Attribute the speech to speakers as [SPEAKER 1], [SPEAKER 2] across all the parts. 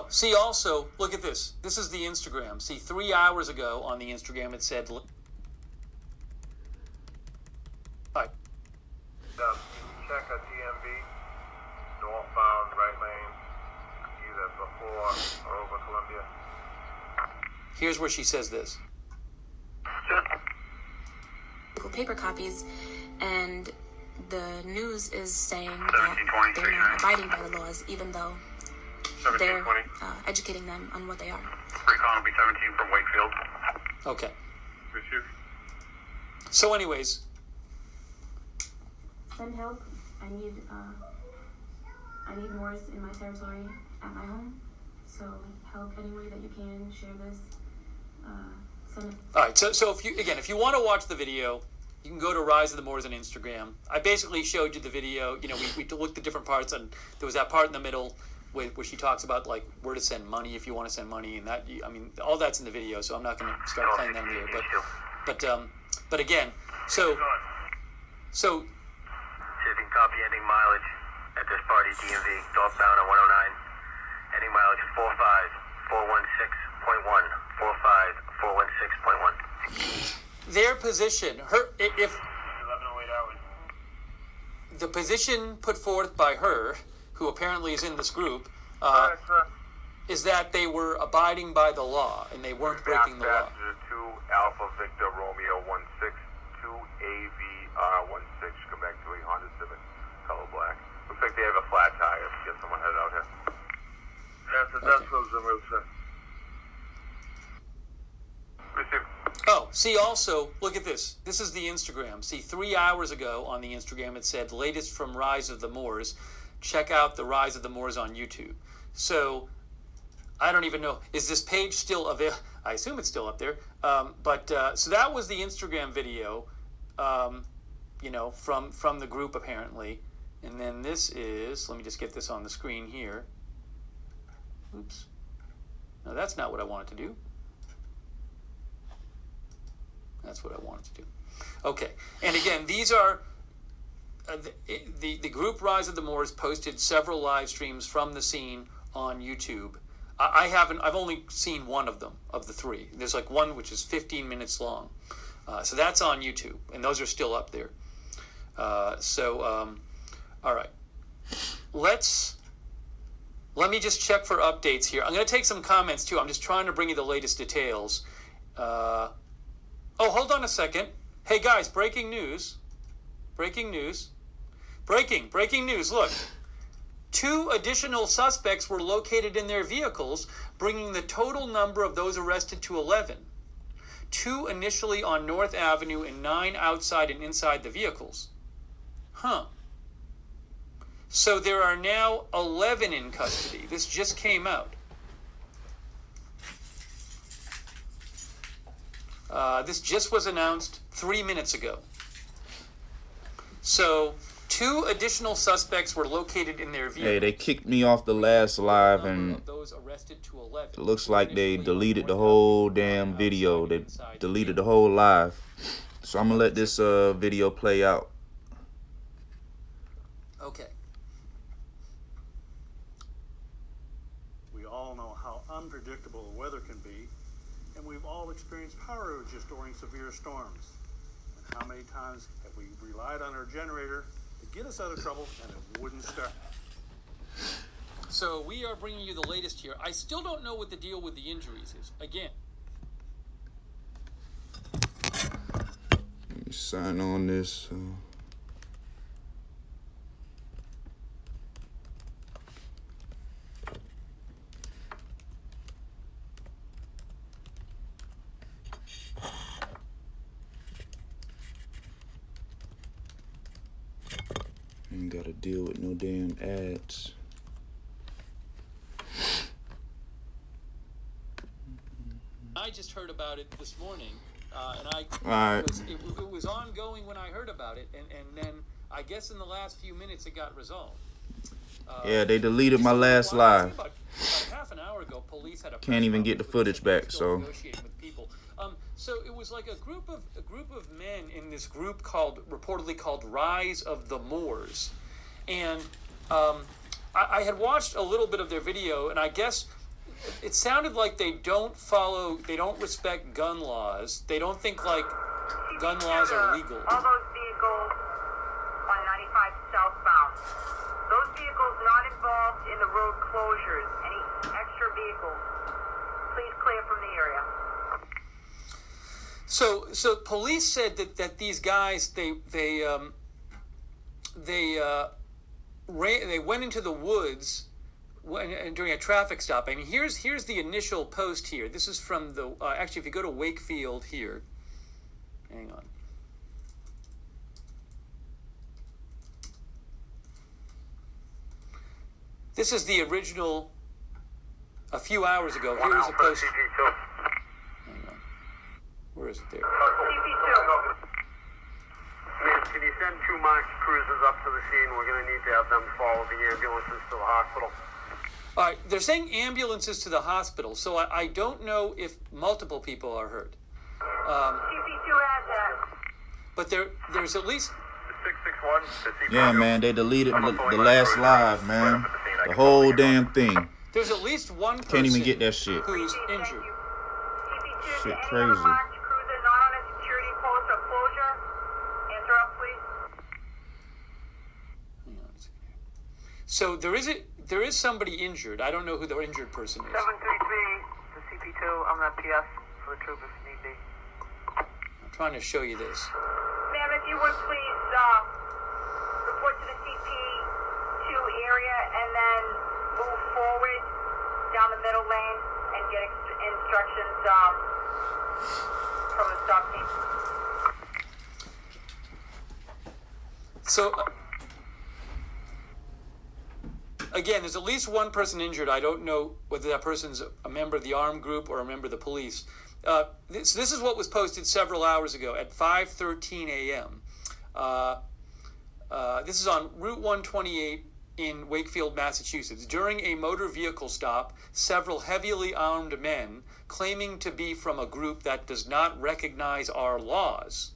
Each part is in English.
[SPEAKER 1] Oh, see, also, look at this. This is the Instagram. See, 3 hours ago on the Instagram, it said... Hi.
[SPEAKER 2] Check a DMV, northbound right lane, either before or over Columbia.
[SPEAKER 1] Here's where she says this.
[SPEAKER 3] Paper copies, and the news is saying that they're not abiding by the laws, even though they're educating them on what they are.
[SPEAKER 2] Recon will be 17 from Wakefield.
[SPEAKER 1] Okay.
[SPEAKER 2] Issue.
[SPEAKER 1] So anyways...
[SPEAKER 3] Send help. I need Moors in my territory at my home. So help any way that you can. Share this. Send it.
[SPEAKER 1] All right. So if you want to watch the video, you can go to Rise of the Moors on Instagram. I basically showed you the video. You know, we looked at different parts, and there was that part in the middle where she talks about like where to send money if you want to send money, and that I mean all that's in the video. So I'm not going to start playing that here. But again, so.
[SPEAKER 2] Shipping copy ending mileage at this party DMV, northbound on 109. Ending mileage 45416.1. 45416.1.
[SPEAKER 1] Their position, if
[SPEAKER 2] 11:08 hours.
[SPEAKER 1] the position put forth by her, who apparently is in this group, is that they were abiding by the law and they weren't breaking the law.
[SPEAKER 2] Passenger 2 Alpha Victor Romeo 162 AVR 16. Come back to a Honda Civic, color black. Looks like they have a flat tire. Get someone headed out here. That's what Zimmer said.
[SPEAKER 1] Oh, see, also, look at this. This is the Instagram. See, 3 hours ago on the Instagram, it said, latest from Rise of the Moors. Check out the Rise of the Moors on YouTube. So, I don't even know. Is this page still available? I assume it's still up there. So that was the Instagram video, you know, from the group, apparently. And then this is, let me just get this on the screen here. Oops. No, that's not what I wanted to do. That's what I wanted to do. Okay. And again, these are the group Rise of the Moors posted several live streams from the scene on YouTube. I've only seen one of them, of the three. There's like one which is 15 minutes long. So that's on YouTube, and those are still up there. All right. Let me just check for updates here. I'm going to take some comments too. I'm just trying to bring you the latest details. Oh, hold on a second. Hey guys, breaking news. Breaking news. Breaking news. Look. 2 additional suspects were located in their vehicles, bringing the total number of those arrested to 11. 2 initially on North Avenue and 9 outside and inside the vehicles. Huh. So there are now 11 in custody. This just came out. This just was announced 3 minutes ago. So 2 additional suspects were located in their vehicles.
[SPEAKER 4] Hey, they kicked me off the last live, and
[SPEAKER 1] those arrested to 11.
[SPEAKER 4] it looks like they deleted the whole damn video. They deleted the whole live. So I'm gonna let this video play out.
[SPEAKER 1] Okay.
[SPEAKER 5] We all know how unpredictable the weather can be, and we've all experienced power outages during severe storms. And how many times have we relied on our generator to get us out of trouble and it wouldn't start?
[SPEAKER 1] So we are bringing you the latest here. I still don't know what the deal with the injuries is. Again.
[SPEAKER 4] Let me sign on this. Ain't gotta deal with no damn ads.
[SPEAKER 1] I just heard about it this morning,
[SPEAKER 4] Alright.
[SPEAKER 1] It was ongoing when I heard about it, and then I guess in the last few minutes it got resolved.
[SPEAKER 4] Yeah, they deleted my last live.
[SPEAKER 1] About half an hour ago, police had a
[SPEAKER 4] Can't even get the footage back, so.
[SPEAKER 1] Negotiating with people. So it was like a group of men in this group reportedly called Rise of the Moors, and I had watched a little bit of their video, and I guess it sounded like they don't respect gun laws. They don't think like gun laws are legal.
[SPEAKER 6] All those vehicles on 95 southbound, those vehicles not involved in the road closures, any extra vehicles, please clear from the area.
[SPEAKER 1] So police said that these guys they went into the woods during a traffic stop. I mean, here's the initial post here. This is from the actually, if you go to Wakefield here, hang on. This is the original. A few hours ago. Here is a post. Hang on. Where is it there?
[SPEAKER 6] CP2.
[SPEAKER 2] Ma'am, can you send 2 marked cruisers up to the scene? We're going to need to have them follow the ambulances to the hospital.
[SPEAKER 1] All right, they're saying ambulances to the hospital, so I don't know if multiple people are hurt.
[SPEAKER 6] CP2 has that.
[SPEAKER 1] But there's at least...
[SPEAKER 2] 661.
[SPEAKER 4] Yeah, man, they deleted the last live, man. The whole damn thing.
[SPEAKER 1] There's at least one person
[SPEAKER 4] Can't even get that shit.
[SPEAKER 1] who's
[SPEAKER 6] Thank
[SPEAKER 1] injured.
[SPEAKER 6] you. CP2,
[SPEAKER 4] Shit
[SPEAKER 6] any
[SPEAKER 4] crazy.
[SPEAKER 6] other marked cruiser not on a security post or closure? Answer up, please.
[SPEAKER 1] Hang on a second here. So there is somebody injured. I don't know who the injured person is.
[SPEAKER 6] 733 to CP2. I'm at PS for the troop if need be.
[SPEAKER 1] I'm trying to show you this.
[SPEAKER 6] Ma'am, if you would please report to the CP2 area and then move forward down the middle lane and get instructions from the stop team.
[SPEAKER 1] So again, there's at least one person injured. I don't know whether that person's a member of the armed group or a member of the police. This is what was posted several hours ago at 5:13 a.m. This is on Route 128 in Wakefield, Massachusetts. During a motor vehicle stop, several heavily armed men, claiming to be from a group that does not recognize our laws,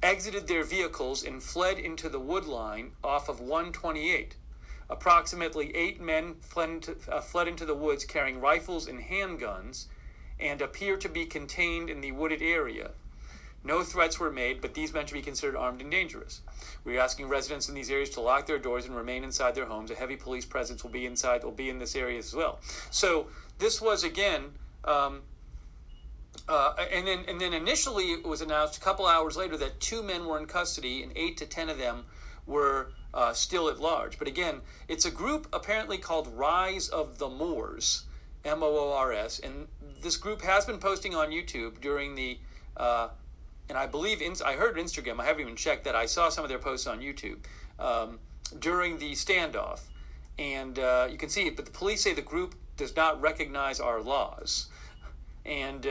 [SPEAKER 1] exited their vehicles and fled into the wood line off of 128. Approximately 8 men fled into the woods carrying rifles and handguns and appear to be contained in the wooded area. No threats were made, but these men should be considered armed and dangerous. We are asking residents in these areas to lock their doors and remain inside their homes. A heavy police presence will be in this area as well. So this was again, and then initially it was announced a couple hours later that 2 men were in custody and 8 to 10 of them were still at large. But again, it's a group apparently called Rise of the Moors, MOORS, and this group has been posting on YouTube during the. And I believe I heard Instagram. I haven't even checked that. I saw some of their posts on YouTube during the standoff, and you can see it. But the police say the group does not recognize our laws, and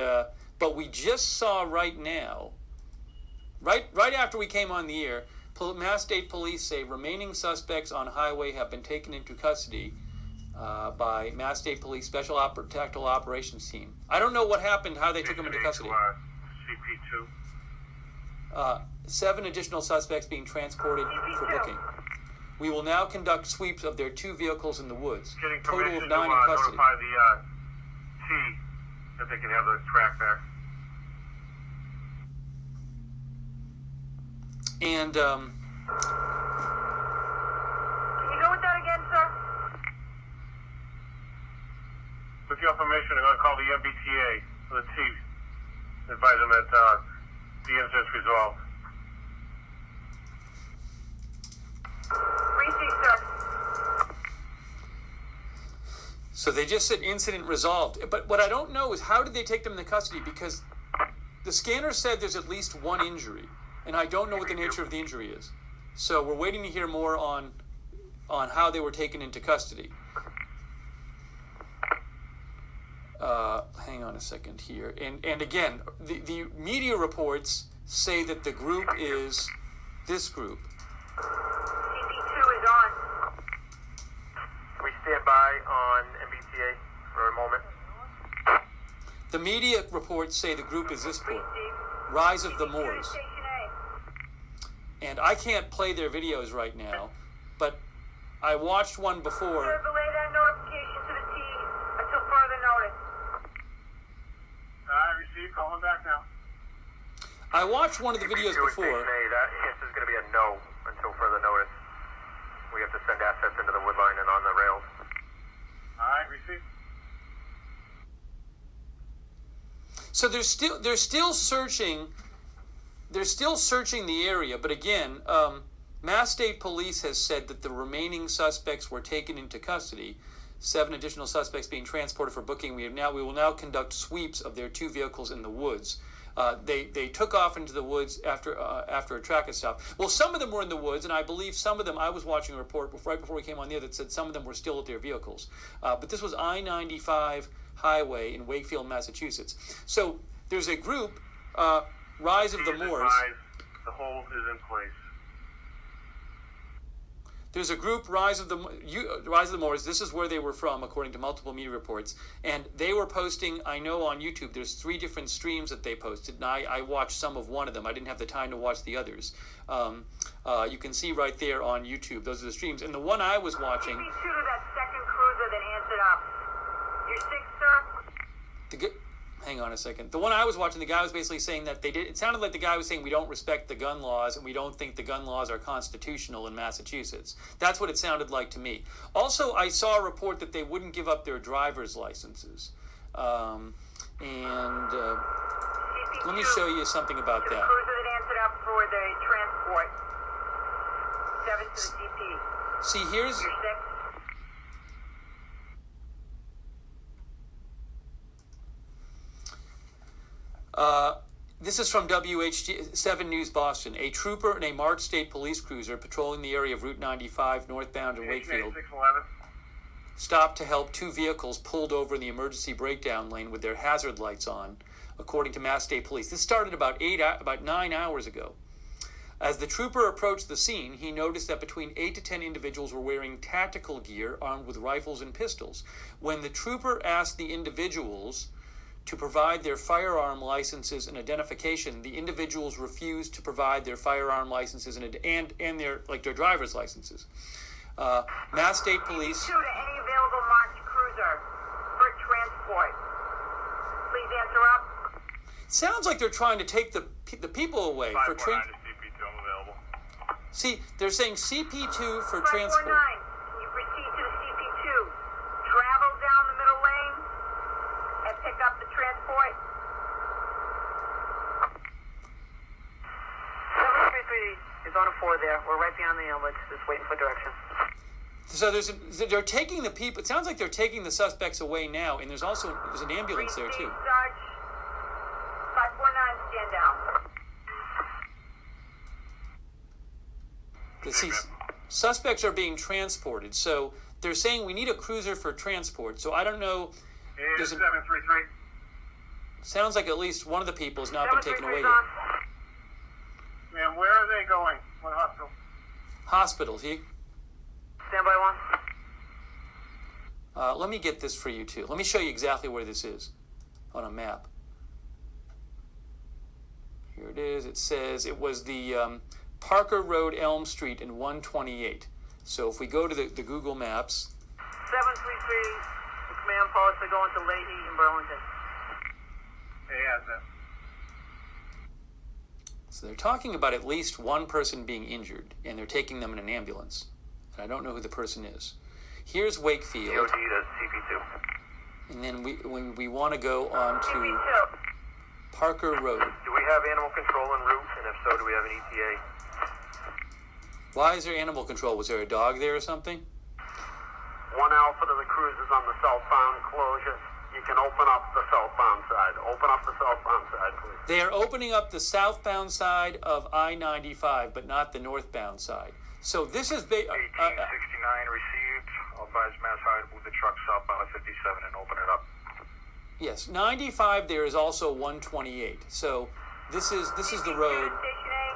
[SPEAKER 1] but we just saw right now, right after we came on the air, Mass State Police say remaining suspects on highway have been taken into custody by Mass State Police Special Tactical Operations Team. I don't know what happened, how they took them into custody.
[SPEAKER 2] CP2.
[SPEAKER 1] 7 additional suspects being transported for booking. We will now conduct sweeps of their 2 vehicles in the woods.
[SPEAKER 2] Getting
[SPEAKER 1] Total
[SPEAKER 2] permission
[SPEAKER 1] of 9 in
[SPEAKER 2] to
[SPEAKER 1] custody.
[SPEAKER 2] notify the T that they can have the track back.
[SPEAKER 1] And
[SPEAKER 6] Can you go with that again, sir?
[SPEAKER 2] With your permission, I'm going to call the MBTA for the T. Advise them that the incident's resolved.
[SPEAKER 6] Receive, sir.
[SPEAKER 1] so they just said incident resolved. But what I don't know is how did they take them into custody, because the scanner said there's at least 1 injury, and I don't know what the nature of the injury is. So we're waiting to hear more on how they were taken into custody. Hang on a second here. And again, the media reports say that the group is this group.
[SPEAKER 6] CP2 is on.
[SPEAKER 2] We stand by on MBTA for a moment.
[SPEAKER 1] The media reports say the group is this group,
[SPEAKER 6] Receive.
[SPEAKER 1] Rise of the
[SPEAKER 6] CP2
[SPEAKER 1] Moors.
[SPEAKER 6] Station A.
[SPEAKER 1] And I can't play their videos right now, but I watched one before.
[SPEAKER 6] Sir, relay that notification to the T
[SPEAKER 1] I watched one of the videos
[SPEAKER 2] CP2
[SPEAKER 1] before.
[SPEAKER 2] Station A, that answer is going to be a no until further notice. We have to send assets into the wood line and on the rails.
[SPEAKER 5] All right, receive.
[SPEAKER 1] So they're still searching the area, but again, Mass State Police has said that the remaining suspects were taken into custody. 7 additional suspects being transported for booking. We will now conduct sweeps of their 2 vehicles in the woods. They took off into the woods after a traffic stop. Well, some of them were in the woods, and I believe some of them. I was watching a report right before we came on the air that said some of them were still at their vehicles. But this was I-95 highway in Wakefield, Massachusetts. So there's a group, Rise of the Moors.
[SPEAKER 2] The hold is in place.
[SPEAKER 1] There's a group, Rise of the Moors. This is where they were from, according to multiple media reports. And they were posting, I know on YouTube, there's 3 different streams that they posted. And I watched some of one of them. I didn't have the time to watch the others. You can see right there on YouTube. Those are the streams. And the one I was watching...
[SPEAKER 6] CP2 to that second cruiser that answered up. You're 6, sir?
[SPEAKER 1] Hang on a second. The one I was watching, the guy was basically saying that it sounded like the guy was saying we don't respect the gun laws and we don't think the gun laws are constitutional in Massachusetts. That's what it sounded like to me. Also, I saw a report that they wouldn't give up their driver's licenses. Let me show you something about
[SPEAKER 6] to the
[SPEAKER 1] that.
[SPEAKER 6] cruiser that answered up for the transport. 7 to the CP.
[SPEAKER 1] See, here's...
[SPEAKER 6] You're 6.
[SPEAKER 1] This is from WHT7 News Boston. A trooper in a marked state police cruiser patrolling the area of Route 95 northbound in Wakefield stopped to help 2 vehicles pulled over in the emergency breakdown lane with their hazard lights on, according to Mass State Police. This started about 9 hours ago. As the trooper approached the scene, he noticed that between 8 to 10 individuals were wearing tactical gear armed with rifles and pistols. When the trooper asked the individuals to provide their firearm licenses and identification, the individuals refused to provide their firearm licenses and their driver's licenses. Mass State Police.
[SPEAKER 6] To any available marked cruiser for transport. Please answer up.
[SPEAKER 1] Sounds like they're trying to take the people away for transport.
[SPEAKER 2] CP2, I'm available.
[SPEAKER 1] See, they're saying CP2 for
[SPEAKER 6] 549,
[SPEAKER 1] transport.
[SPEAKER 6] can you proceed to the CP2? Travel down the middle lane and pick up the transport. 733 is on a 4 there. We're right behind the ambulance, just waiting for direction.
[SPEAKER 1] So they're taking the people. It sounds like they're taking the suspects away now, and there's an ambulance there too.
[SPEAKER 6] Sarge, 549, stand down.
[SPEAKER 1] See, suspects are being transported, so they're saying we need a cruiser for transport. So I don't know.
[SPEAKER 2] Is 733.
[SPEAKER 1] Sounds like at least one of the people has not been taken away yet.
[SPEAKER 2] Ma'am, where are they going? What hospital?
[SPEAKER 1] Hospital.
[SPEAKER 6] Stand by 1.
[SPEAKER 1] Let me get this for you too. Let me show you exactly where this is on a map. Here it is. It says it was the Parker Road, Elm Street, in 128. So if we go to the Google Maps.
[SPEAKER 6] 733, the command post are going to Leahy in Burlington.
[SPEAKER 2] Yeah, sir.
[SPEAKER 1] So they're talking about at least one person being injured, and they're taking them in an ambulance. And I don't know who the person is. Here's Wakefield.
[SPEAKER 2] DOD to CP2.
[SPEAKER 1] And then we want to go on to
[SPEAKER 6] CP2.
[SPEAKER 1] Parker Road.
[SPEAKER 2] Do we have animal control en route? And if so, do we have an ETA?
[SPEAKER 1] Why is there animal control? Was there a dog there or something?
[SPEAKER 7] 1 Alpha to the cruisers on the southbound closure. You can open up the southbound side. Open up the southbound side, please.
[SPEAKER 1] They are opening up the southbound side of I-95, but not the northbound side. So this is...
[SPEAKER 2] 1869 received. I'll advise Mass High to move the truck southbound of 57 and open it up.
[SPEAKER 1] Yes, 95 there is also 128. So this is the road.
[SPEAKER 6] Station A,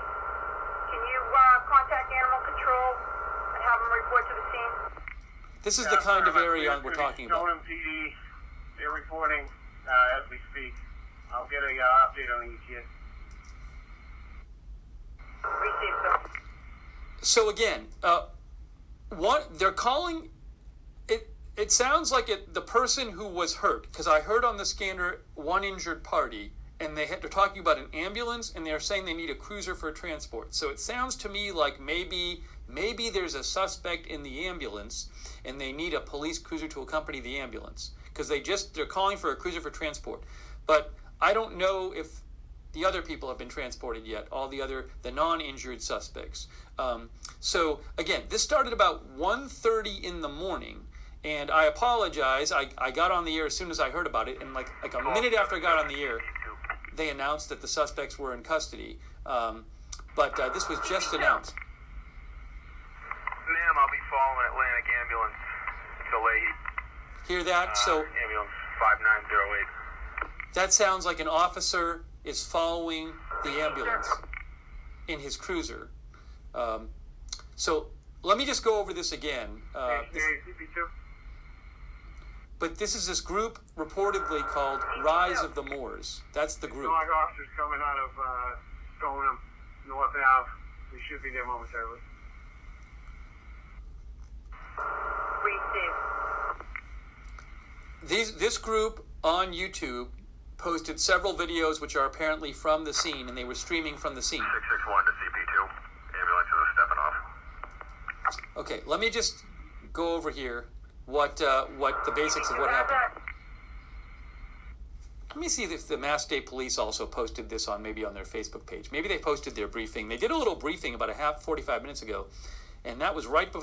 [SPEAKER 6] can you contact animal control and have them report to the scene?
[SPEAKER 1] This is the kind of area we're talking about.
[SPEAKER 7] Stoughton PD, they're reporting as we speak. I'll get a update on the ETA.
[SPEAKER 6] Received, sir.
[SPEAKER 1] So again, they're calling it. It sounds like the person who was hurt, because I heard on the scanner one injured party, and they're talking about an ambulance, and they're saying they need a cruiser for transport. So it sounds to me like maybe there's a suspect in the ambulance, and they need a police cruiser to accompany the ambulance, because they're calling for a cruiser for transport. But I don't know if the other people have been transported yet, the non-injured suspects. So again, this started about 1:30 in the morning, and I apologize. I got on the air as soon as I heard about it, and like a minute after I got on the air, they announced that the suspects were in custody. But this was just announced.
[SPEAKER 2] Ma'am, I'll be following Atlantic Ambulance to Leahy.
[SPEAKER 1] Hear that? So
[SPEAKER 2] ambulance 5908.
[SPEAKER 1] that sounds like an officer is following the ambulance in his cruiser. So let me just go over this again. But this is this group reportedly called Rise of the Moors. That's the group.
[SPEAKER 7] Dog officers coming out of Stoneham, North Ave. We should be there momentarily.
[SPEAKER 1] This group on YouTube posted several videos which are apparently from the scene, and they were streaming from the scene.
[SPEAKER 2] 661 to CP2. Ambulances are stepping off.
[SPEAKER 1] Okay, let me just go over here what the basics of what happened. Let me see if the Mass State Police also posted this on their Facebook page. Maybe they posted their briefing. They did a little briefing about 45 minutes ago, and that was right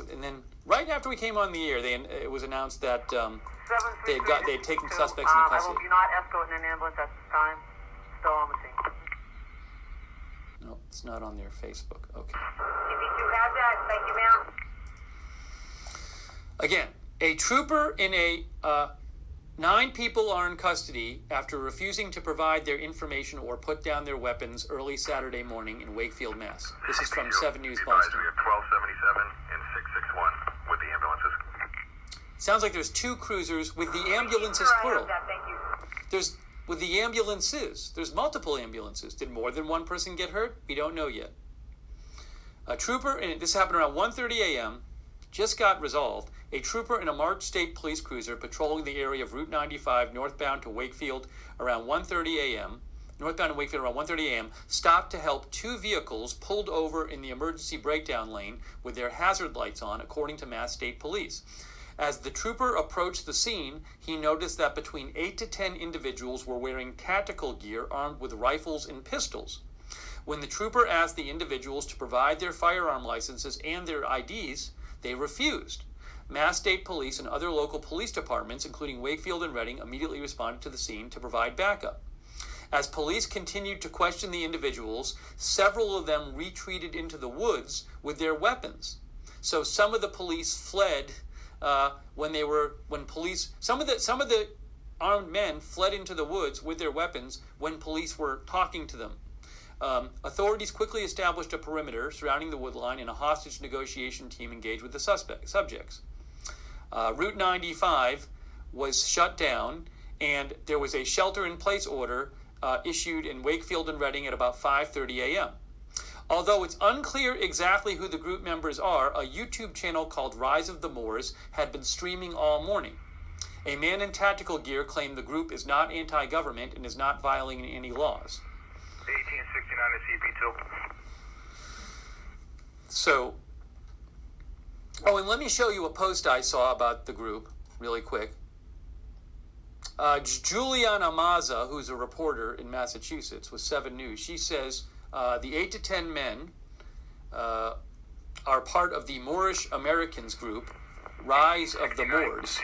[SPEAKER 1] after we came on the air. It was announced that they'd taken suspects into custody.
[SPEAKER 6] I will be not escorting an ambulance at this time. Still on the scene.
[SPEAKER 1] No, it's not on their Facebook. Okay.
[SPEAKER 6] If you do have that, thank you, ma'am.
[SPEAKER 1] Again, a trooper in 9 people are in custody after refusing to provide their information or put down their weapons early Saturday morning in Wakefield, Mass. This is from 7 News Boston.
[SPEAKER 2] We have 1277 and 661 with the ambulances.
[SPEAKER 1] Sounds like there's 2 cruisers with the ambulances plural.
[SPEAKER 6] Thank you.
[SPEAKER 1] With the ambulances. There's multiple ambulances. Did more than one person get hurt? We don't know yet. A trooper, and this happened around 1:30 a.m., just got resolved. A trooper in a March State Police cruiser patrolling the area of Route 95 northbound to Wakefield around 1:30 a.m. Stopped to help 2 vehicles pulled over in the emergency breakdown lane with their hazard lights on, according to Mass State Police. As the trooper approached the scene, he noticed that between 8 to 10 individuals were wearing tactical gear armed with rifles and pistols. When the trooper asked the individuals to provide their firearm licenses and their IDs, they refused. Mass State Police and other local police departments, including Wakefield and Reading, immediately responded to the scene to provide backup. As police continued to question the individuals, several of them retreated into the woods with their weapons. So some of the police fled some of the armed men fled into the woods with their weapons when police were talking to them. Authorities quickly established a perimeter surrounding the wood line, and a hostage negotiation team engaged with the subjects. Route 95 was shut down, and there was a shelter-in-place order issued in Wakefield and Reading at about 5:30 a.m. Although it's unclear exactly who the group members are, a YouTube channel called Rise of the Moors had been streaming all morning. A man in tactical gear claimed the group is not anti-government and is not violating any laws.
[SPEAKER 2] 1869 to CP2.
[SPEAKER 1] So, and let me show you a post I saw about the group really quick. Juliana Mazza, who's a reporter in Massachusetts with 7 News, she says the 8 to 10 men are part of the Moorish Americans group, Rise of the Moors.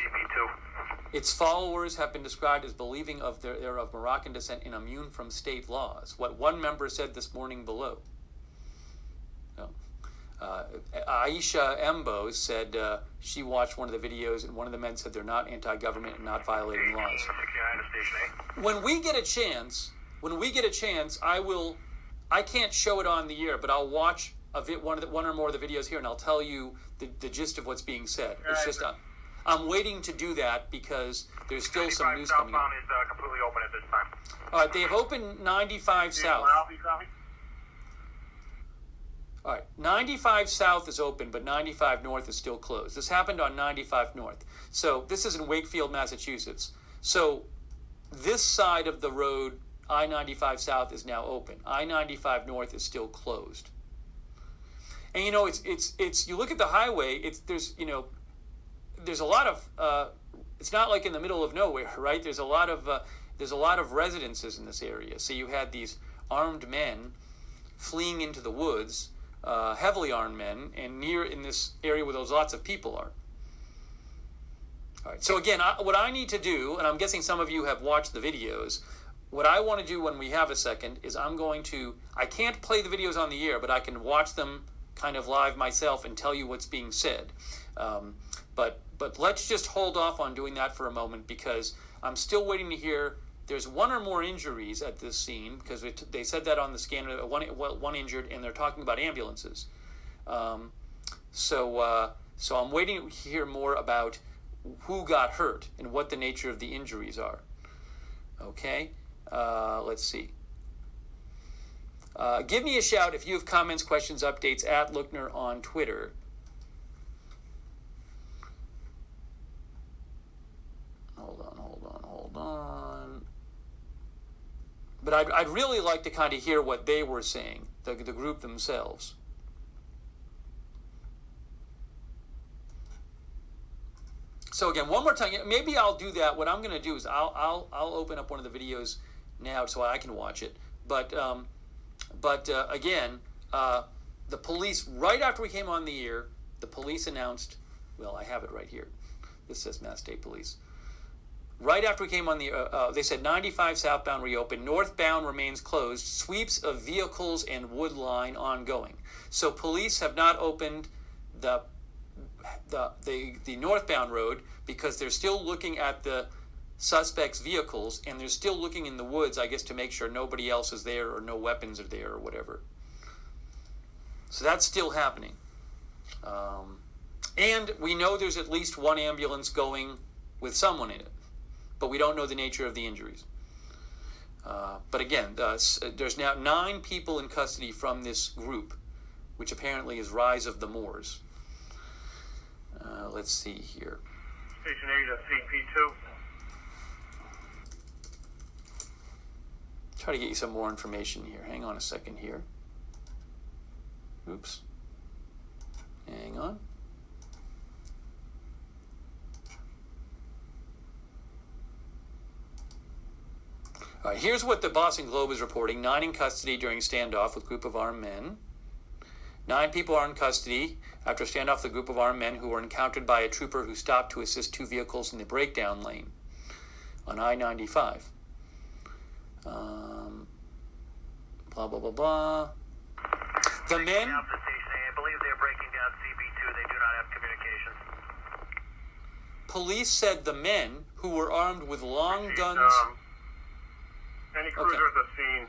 [SPEAKER 1] Its followers have been described as believing they're of Moroccan descent and immune from state laws. What one member said this morning below. Aisha Embo said she watched one of the videos, and one of the men said they're not anti-government and not violating laws. When we get a chance, I can't show it on the air, but I'll watch one or more of the videos here, and I'll tell you the gist of what's being said. It's just I'm waiting to do that because there's still some news coming out.
[SPEAKER 2] Southbound is completely open at this time.
[SPEAKER 1] All right, they have opened 95 South. All right, 95 South is open, but 95 North is still closed. This happened on 95 North. So this is in Wakefield, Massachusetts. So this side of the road, I-95 South is now open. I-95 North is still closed. And you know, it's you look at the highway, there's a lot of it's not like in the middle of nowhere, right? There's a lot of residences in this area. So you had these armed men fleeing into the woods, heavily armed men, and near in this area where those lots of people are. All right. So again, what I need to do, and I'm guessing some of you have watched the videos, what I want to do when we have a second is I can't play the videos on the air, but I can watch them kind of live myself and tell you what's being said. But let's just hold off on doing that for a moment, because I'm still waiting to hear. There's one or more injuries at this scene, because they said that on the scanner, one injured, and they're talking about ambulances. So I'm waiting to hear more about who got hurt and what the nature of the injuries are. Okay, let's see. Give me a shout if you have comments, questions, updates at Lookner on Twitter. Hold on. But I'd really like to kind of hear what they were saying, the group themselves. So again, one more time, maybe I'll do that. What I'm going to do is I'll open up one of the videos now so I can watch it. But again, the police, right after we came on the air, the police announced, well, I have it right here. This says Mass State Police. Right after we came on the they said 95 southbound reopened, northbound remains closed, sweeps of vehicles and wood line ongoing. So police have not opened the northbound road because they're still looking at the suspects' vehicles, and they're still looking in the woods, I guess, to make sure nobody else is there or no weapons are there or whatever. So that's still happening. And we know there's at least one ambulance going with someone in it, but we don't know the nature of the injuries. But again, there's now 9 people in custody from this group, which apparently is Rise of the Moors. Let's see here.
[SPEAKER 7] Station 8 CP2.
[SPEAKER 1] Try to get you some more information here. Hang on a second here. Oops. Hang on. All right, here's what the Boston Globe is reporting. 9 in custody during standoff with group of armed men. 9 people are in custody after a standoff with a group of armed men who were encountered by a trooper who stopped to assist 2 vehicles in the breakdown lane on I-95. Blah, blah, blah, blah. The men...
[SPEAKER 7] I believe they're breaking down CB2. They do not have communications.
[SPEAKER 1] Police said the men who were armed with long guns...
[SPEAKER 7] Any cruiser at the scene.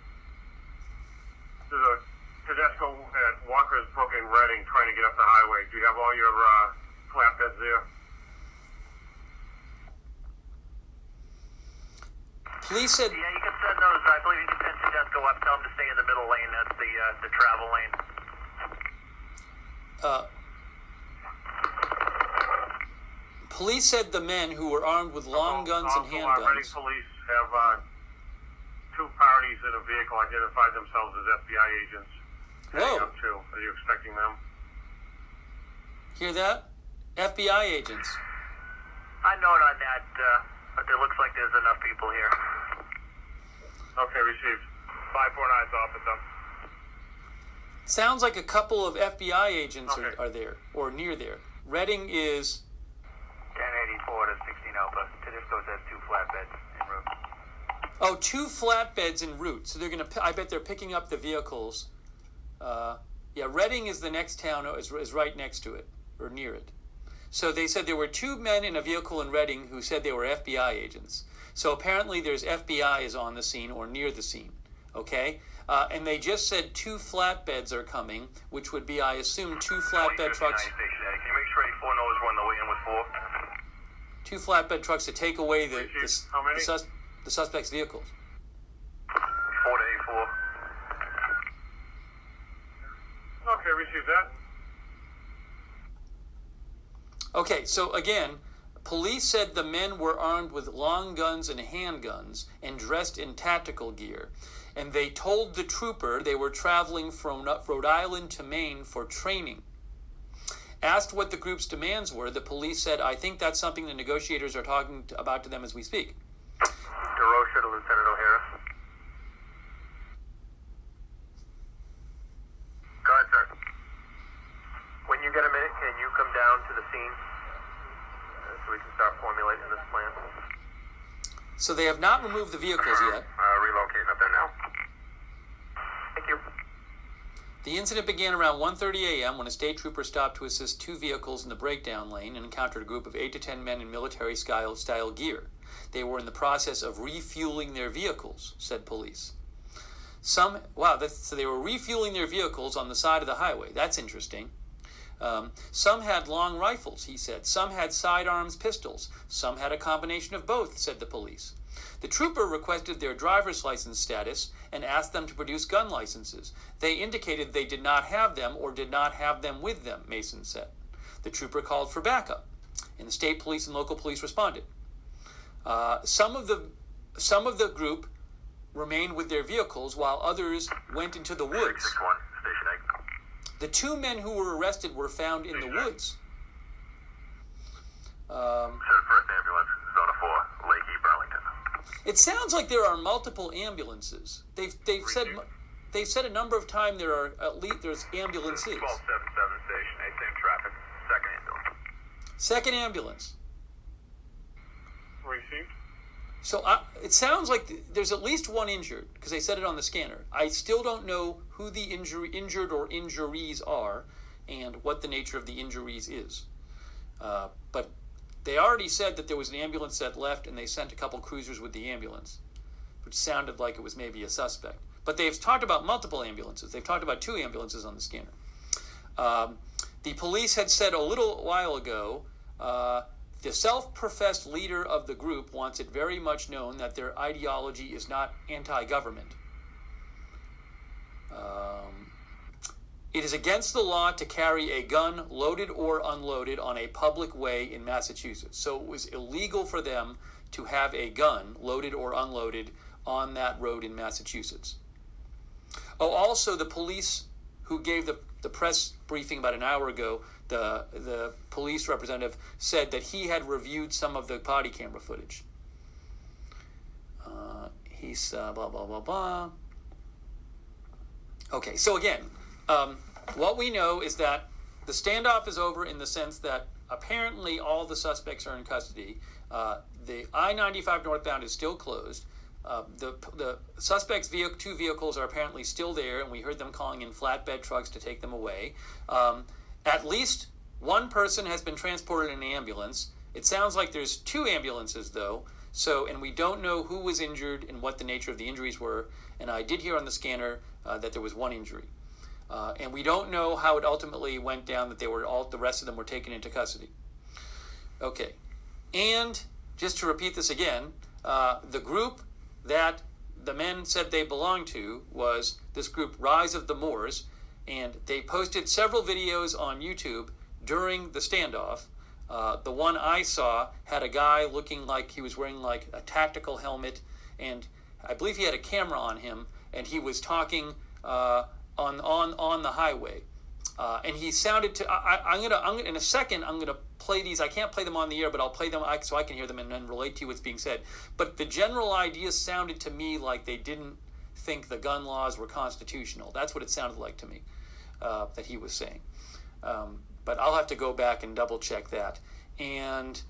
[SPEAKER 7] There's a Tedesco at Walker's Brook in Reading trying to get up the highway. Do you have all your flatbeds there?
[SPEAKER 1] Police said...
[SPEAKER 7] Yeah, you can send those. I believe you can send Tedesco up. Tell them to stay in the middle lane. That's the travel lane.
[SPEAKER 1] Police said the men who were armed with long guns and
[SPEAKER 7] Reading
[SPEAKER 1] handguns...
[SPEAKER 7] police have 2 parties in a vehicle identified themselves as FBI agents.
[SPEAKER 1] Whoa.
[SPEAKER 7] Are you expecting them?
[SPEAKER 1] Hear that? FBI agents.
[SPEAKER 7] I note on that, but it looks like there's enough people here. Okay, received. 549's off at them.
[SPEAKER 1] Sounds like a couple of FBI agents
[SPEAKER 7] Okay.
[SPEAKER 1] are there, or near there. Reading is...
[SPEAKER 7] 1084 to 16 Alpha. Tedesco's has 2 flatbeds en route.
[SPEAKER 1] Oh, 2 flatbeds en route. So they're going to... I bet they're picking up the vehicles. Yeah, Reading is the next town, is right next to it, or near it. So they said there were 2 men in a vehicle in Reading who said they were FBI agents. So apparently there's FBI is on the scene or near the scene, okay? And they just said 2 flatbeds are coming, which would be, I assume, 2 flatbed trucks.
[SPEAKER 7] Can you make sure 84 knows we're on the way in with 4?
[SPEAKER 1] 2 flatbed trucks to take away the suspect's vehicles.
[SPEAKER 7] 4 to 84. Okay, receive that.
[SPEAKER 1] Okay, so again, Police said the men were armed with long guns and handguns and dressed in tactical gear. And they told the trooper they were traveling from Rhode Island to Maine for training. Asked what the group's demands were, the police said, I think that's something the negotiators are talking about to them as we speak.
[SPEAKER 2] DeRocha to Lieutenant O'Hara. Go ahead, sir. When you get a minute, can you come down to the scene so we can start formulating this plan?
[SPEAKER 1] So they have not removed the vehicles yet.
[SPEAKER 2] Relocating up there now. Thank you.
[SPEAKER 1] The incident began around 1:30 a.m. when a state trooper stopped to assist two vehicles in the breakdown lane and encountered a group of 8 to 10 men in military-style gear. They were in the process of refueling their vehicles, said police. So they were refueling their vehicles on the side of the highway. That's interesting. Some had long rifles, he said. Some had sidearms pistols. Some had a combination of both, said the police. The trooper requested their driver's license status and asked them to produce gun licenses. They indicated they did not have them or did not have them with them, Mason said. The trooper called for backup, and the state police and local police responded. Some of the group remained with their vehicles while others went into the woods.
[SPEAKER 2] 661, Station 8.
[SPEAKER 1] The two men who were arrested were found in the woods.
[SPEAKER 2] So the first ambulance, Zona 4, Lakey, Burlington.
[SPEAKER 1] It sounds like there are multiple ambulances. They've said a number of times there's ambulances.
[SPEAKER 2] 1277, Station 8, same traffic. Second ambulance.
[SPEAKER 1] Second ambulance.
[SPEAKER 7] Received.
[SPEAKER 1] So it sounds like there's at least one injured because they said it on the scanner. I still don't know who the injured or injuries are and what the nature of the injuries is. But they already said that there was an ambulance that left and they sent a couple cruisers with the ambulance, which sounded like it was maybe a suspect. But they've talked about multiple ambulances. They've talked about 2 ambulances on the scanner. The police had said a little while ago, the self-professed leader of the group wants it very much known that their ideology is not anti-government. It is against the law to carry a gun, loaded or unloaded, on a public way in Massachusetts. So it was illegal for them to have a gun, loaded or unloaded, on that road in Massachusetts. Oh, also the police who gave the press briefing about an hour ago, the police representative said that he had reviewed some of the body camera footage. He's blah, blah, blah, blah. Okay, so again, what we know is that the standoff is over in the sense that apparently all the suspects are in custody. The I-95 northbound is still closed. The suspects' 2 vehicles are apparently still there, and we heard them calling in flatbed trucks to take them away. At least one person has been transported in an ambulance. It sounds like there's 2 ambulances, though. And we don't know who was injured and what the nature of the injuries were. And I did hear on the scanner that there was 1 injury. And we don't know how it ultimately went down that the rest of them were taken into custody. Okay. And just to repeat this again, the group that the men said they belonged to was this group, Rise of the Moors, and they posted several videos on YouTube during the standoff. The one I saw had a guy looking like he was wearing like a tactical helmet, and I believe he had a camera on him, and he was talking on the highway. And he sounded to. I'm gonna in a second. I'm gonna play these. I can't play them on the air, but I'll play them so I can hear them and then relate to you what's being said. But the general idea sounded to me like they didn't think the gun laws were constitutional. That's what it sounded like to me that he was saying. But I'll have to go back and double check that. And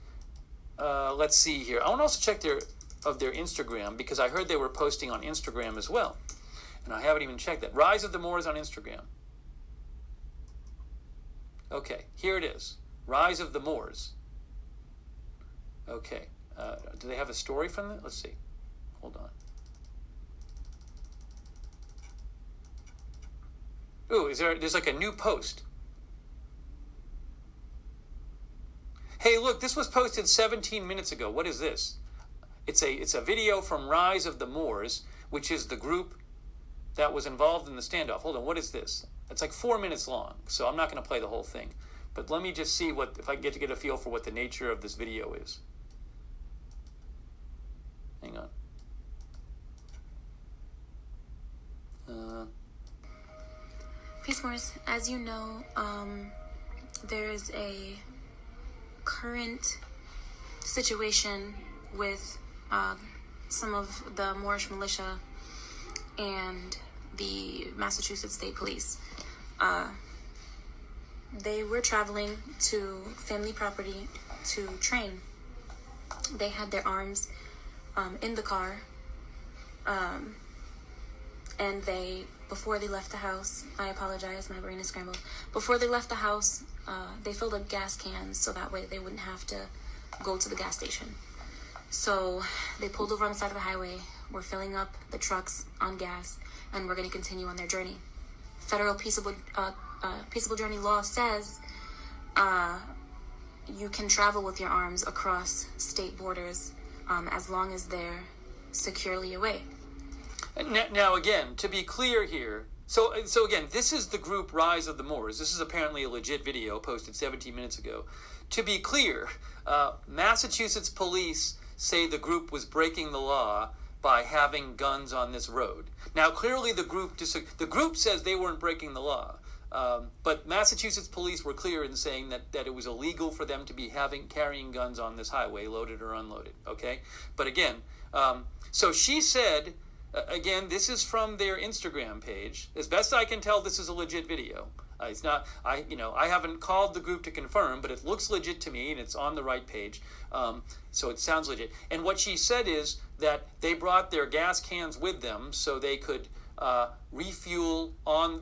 [SPEAKER 1] let's see here. I want to also check their Instagram because I heard they were posting on Instagram as well, and I haven't even checked that. Rise of the Moors on Instagram. Okay, here it is. Rise of the Moors. Okay. Do they have a story from it? Let's see. Hold on. Ooh, there's like a new post. Hey, look, this was posted 17 minutes ago. What is this? It's a video from Rise of the Moors, which is the group that was involved in the standoff. Hold on, what is this? It's like 4 minutes long, so I'm not going to play the whole thing. But let me just see if I can get a feel for what the nature of this video is. Hang on.
[SPEAKER 3] Peace Morse, as you know, there is a current situation with some of the Moorish militia and the Massachusetts State Police. They were traveling to family property to train. They had their arms in the car, and before they left the house, I apologize, my brain is scrambled. Before they left the house, they filled up gas cans so that way they wouldn't have to go to the gas station. So they pulled over on the side of the highway, were filling up the trucks on gas, and we're going to continue on their journey. Federal peaceable journey law says you can travel with your arms across state borders as long as they're securely away.
[SPEAKER 1] Now, again, to be clear here, so again, this is the group Rise of the Moors. This is apparently a legit video posted 17 minutes ago. To be clear, Massachusetts police say the group was breaking the law by having guns on this road. Now, clearly the group says they weren't breaking the law, but Massachusetts police were clear in saying that it was illegal for them to be carrying guns on this highway, loaded or unloaded, okay? But again, so she said, again, this is from their Instagram page. As best I can tell, this is a legit video. It's not, I haven't called the group to confirm, but it looks legit to me, and it's on the right page. So it sounds legit. And what she said is that they brought their gas cans with them so they could refuel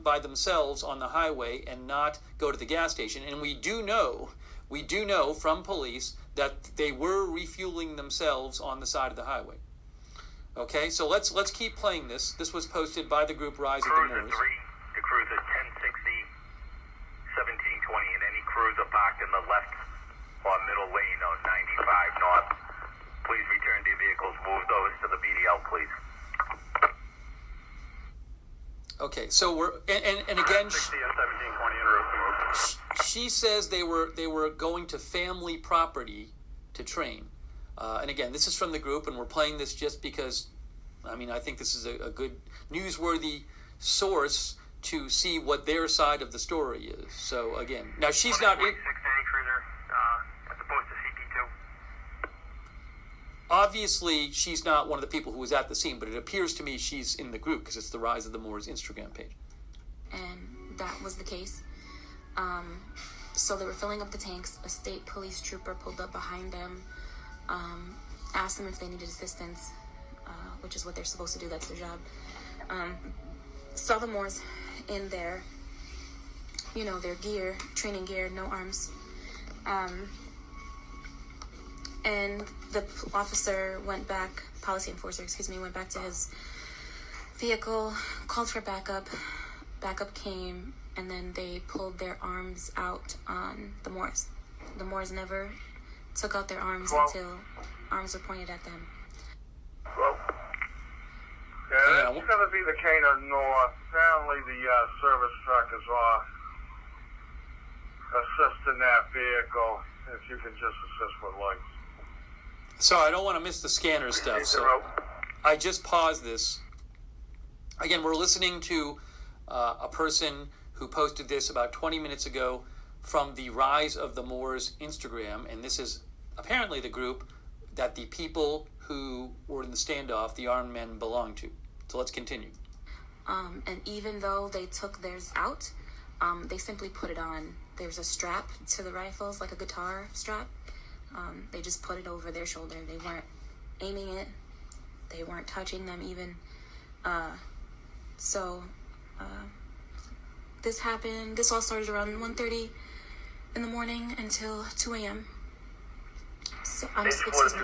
[SPEAKER 1] by themselves on the highway and not go to the gas station. And we do know from police that they were refueling themselves on the side of the highway. Okay, so let's keep playing this. This was posted by the group Rise of the Moors.
[SPEAKER 2] Cruiser 3 to cruiser 1060, 1720, and any cruiser parked in the left or middle lane on 95 north. Please return to your vehicles. Move those to the BDL, please.
[SPEAKER 1] Okay, so we're and again,
[SPEAKER 2] 60 and 1720 en route to move.
[SPEAKER 1] she says they were going to family property to train. And again, this is from the group, and we're playing this just because, I think this is a good, newsworthy source to see what their side of the story is. So again, now she's not in.
[SPEAKER 2] Cruiser, as opposed to CP2.
[SPEAKER 1] Obviously, she's not one of the people who was at the scene, but it appears to me she's in the group because it's the Rise of the Moors Instagram page.
[SPEAKER 3] And that was the case. So they were filling up the tanks. A state police trooper pulled up behind them. Asked them if they needed assistance, which is what they're supposed to do. That's their job. Saw the Moors in their, their gear, training gear, no arms. And the policy enforcer, went back to his vehicle, called for backup. Backup came, and then they pulled their arms out on the Moors. The Moors never took out their arms until arms were pointed at them.
[SPEAKER 7] Well, yeah, that's going to be the Cana North. Apparently the service truck is off. Assist in that vehicle, if you can just assist with lights.
[SPEAKER 1] Sorry, I don't want to miss the scanner stuff, so I just paused this. Again, we're listening to a person who posted this about 20 minutes ago from the Rise of the Moors Instagram, and this is apparently the group that the people who were in the standoff, the armed men, belong to. So let's continue.
[SPEAKER 3] And even though they took theirs out, they simply put it on. There's a strap to the rifles, like a guitar strap. They just put it over their shoulder. They weren't aiming it. They weren't touching them even. This happened. This all started around 1:30 in the morning until 2 a.m. So excuse me.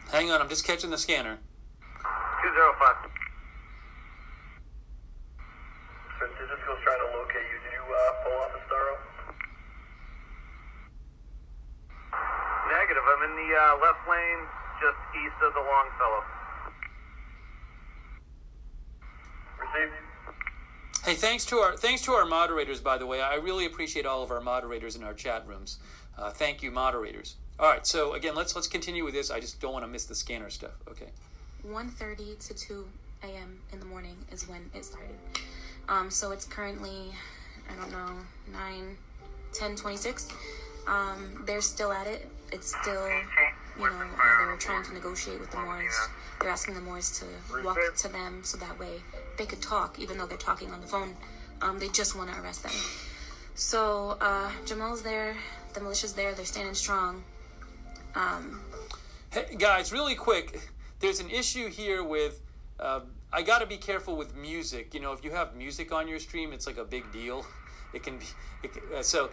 [SPEAKER 1] Hang on, I'm just catching the scanner.
[SPEAKER 2] 205. San Francisco's trying to locate you. Did you pull off a Starro? Negative. I'm in the left lane, just east of the Longfellow. Received.
[SPEAKER 1] Hey, thanks to our moderators, by the way. I really appreciate all of our moderators in our chat rooms. Thank you, moderators. All right, so again, let's continue with this. I just don't want to miss the scanner stuff. Okay.
[SPEAKER 3] 1:30 to 2 a.m. in the morning is when it started. So it's currently, I don't know, 10:26. They're still at it. It's still, they're trying to negotiate with the Moors. They're asking the Moors to walk to them so that way they could talk, even though they're talking on the phone. They just want to arrest them. So Jamal's there, the militia's there, they're standing strong.
[SPEAKER 1] Hey, guys, really quick, there's an issue here with, I got to be careful with music. If you have music on your stream, it's like a big deal. It can be, so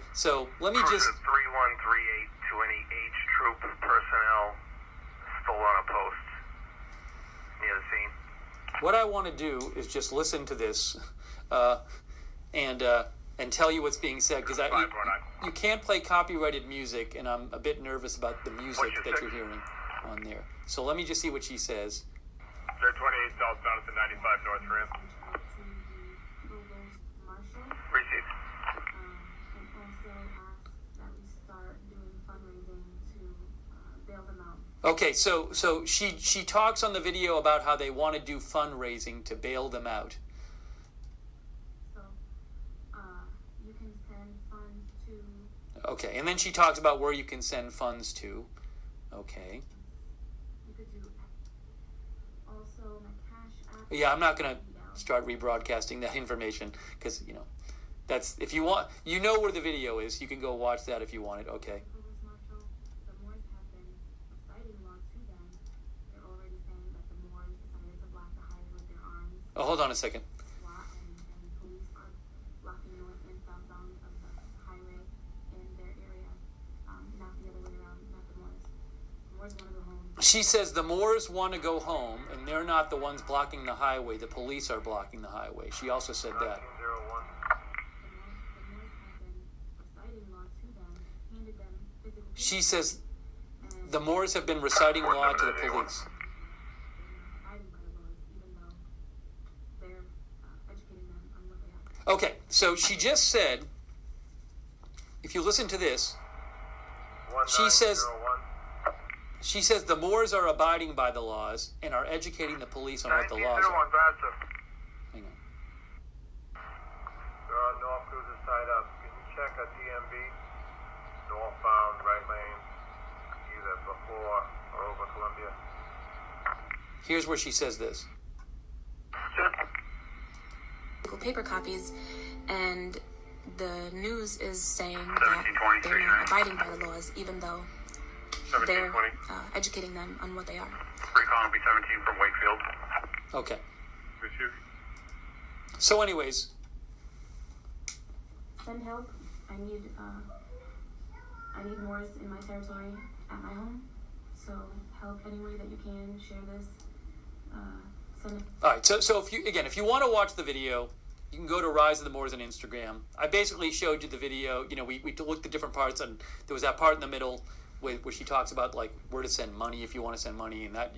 [SPEAKER 1] let me just...
[SPEAKER 2] 3138 to any H troop personnel still on a post near the scene.
[SPEAKER 1] What I want to do is just listen to this and tell you what's being said, because you can't play copyrighted music, and I'm a bit nervous about the music that you're hearing on there. So let me just see what she says.
[SPEAKER 7] They're 28 southbound at the 95 north ramp.
[SPEAKER 2] Received.
[SPEAKER 1] Okay, so she talks on the video about how they want to do fundraising to bail them out.
[SPEAKER 3] So, you can send funds to...
[SPEAKER 1] Okay, and then she talks about where you can send funds to. Okay.
[SPEAKER 3] You could do also my cash app.
[SPEAKER 1] Yeah, I'm not going to start rebroadcasting that information, because, that's, if you want, where the video is. You can go watch that if you want it. Okay. Oh, hold on a second. She says the Moors want to go home, and they're not the ones blocking the highway. The police are blocking the highway. She also said that.
[SPEAKER 2] 1901.
[SPEAKER 1] She says the Moors have been reciting law to the police. Okay, so she just said, if you listen to this, she says the Moors are abiding by the laws and are educating the police on what the laws are. Hang on.
[SPEAKER 2] There are North cruisers tied up. Can you check a DMV? Northbound, right lane, either before or over Columbia.
[SPEAKER 1] Here's where she says this.
[SPEAKER 3] Paper copies, and the news is saying that they're not abiding by the laws, even though they're educating them on what they are.
[SPEAKER 7] Recon will be 17 from Wakefield.
[SPEAKER 1] Okay.
[SPEAKER 7] Issue.
[SPEAKER 1] So anyways,
[SPEAKER 3] Send help. I need Moors in my territory at my home. So help any way that you can. Share this. Send it.
[SPEAKER 1] all right. So if you want to watch the video, you can go to Rise of the Moors on Instagram. I basically showed you the video. We looked at different parts, and there was that part in the middle where she talks about like where to send money if you want to send money, and that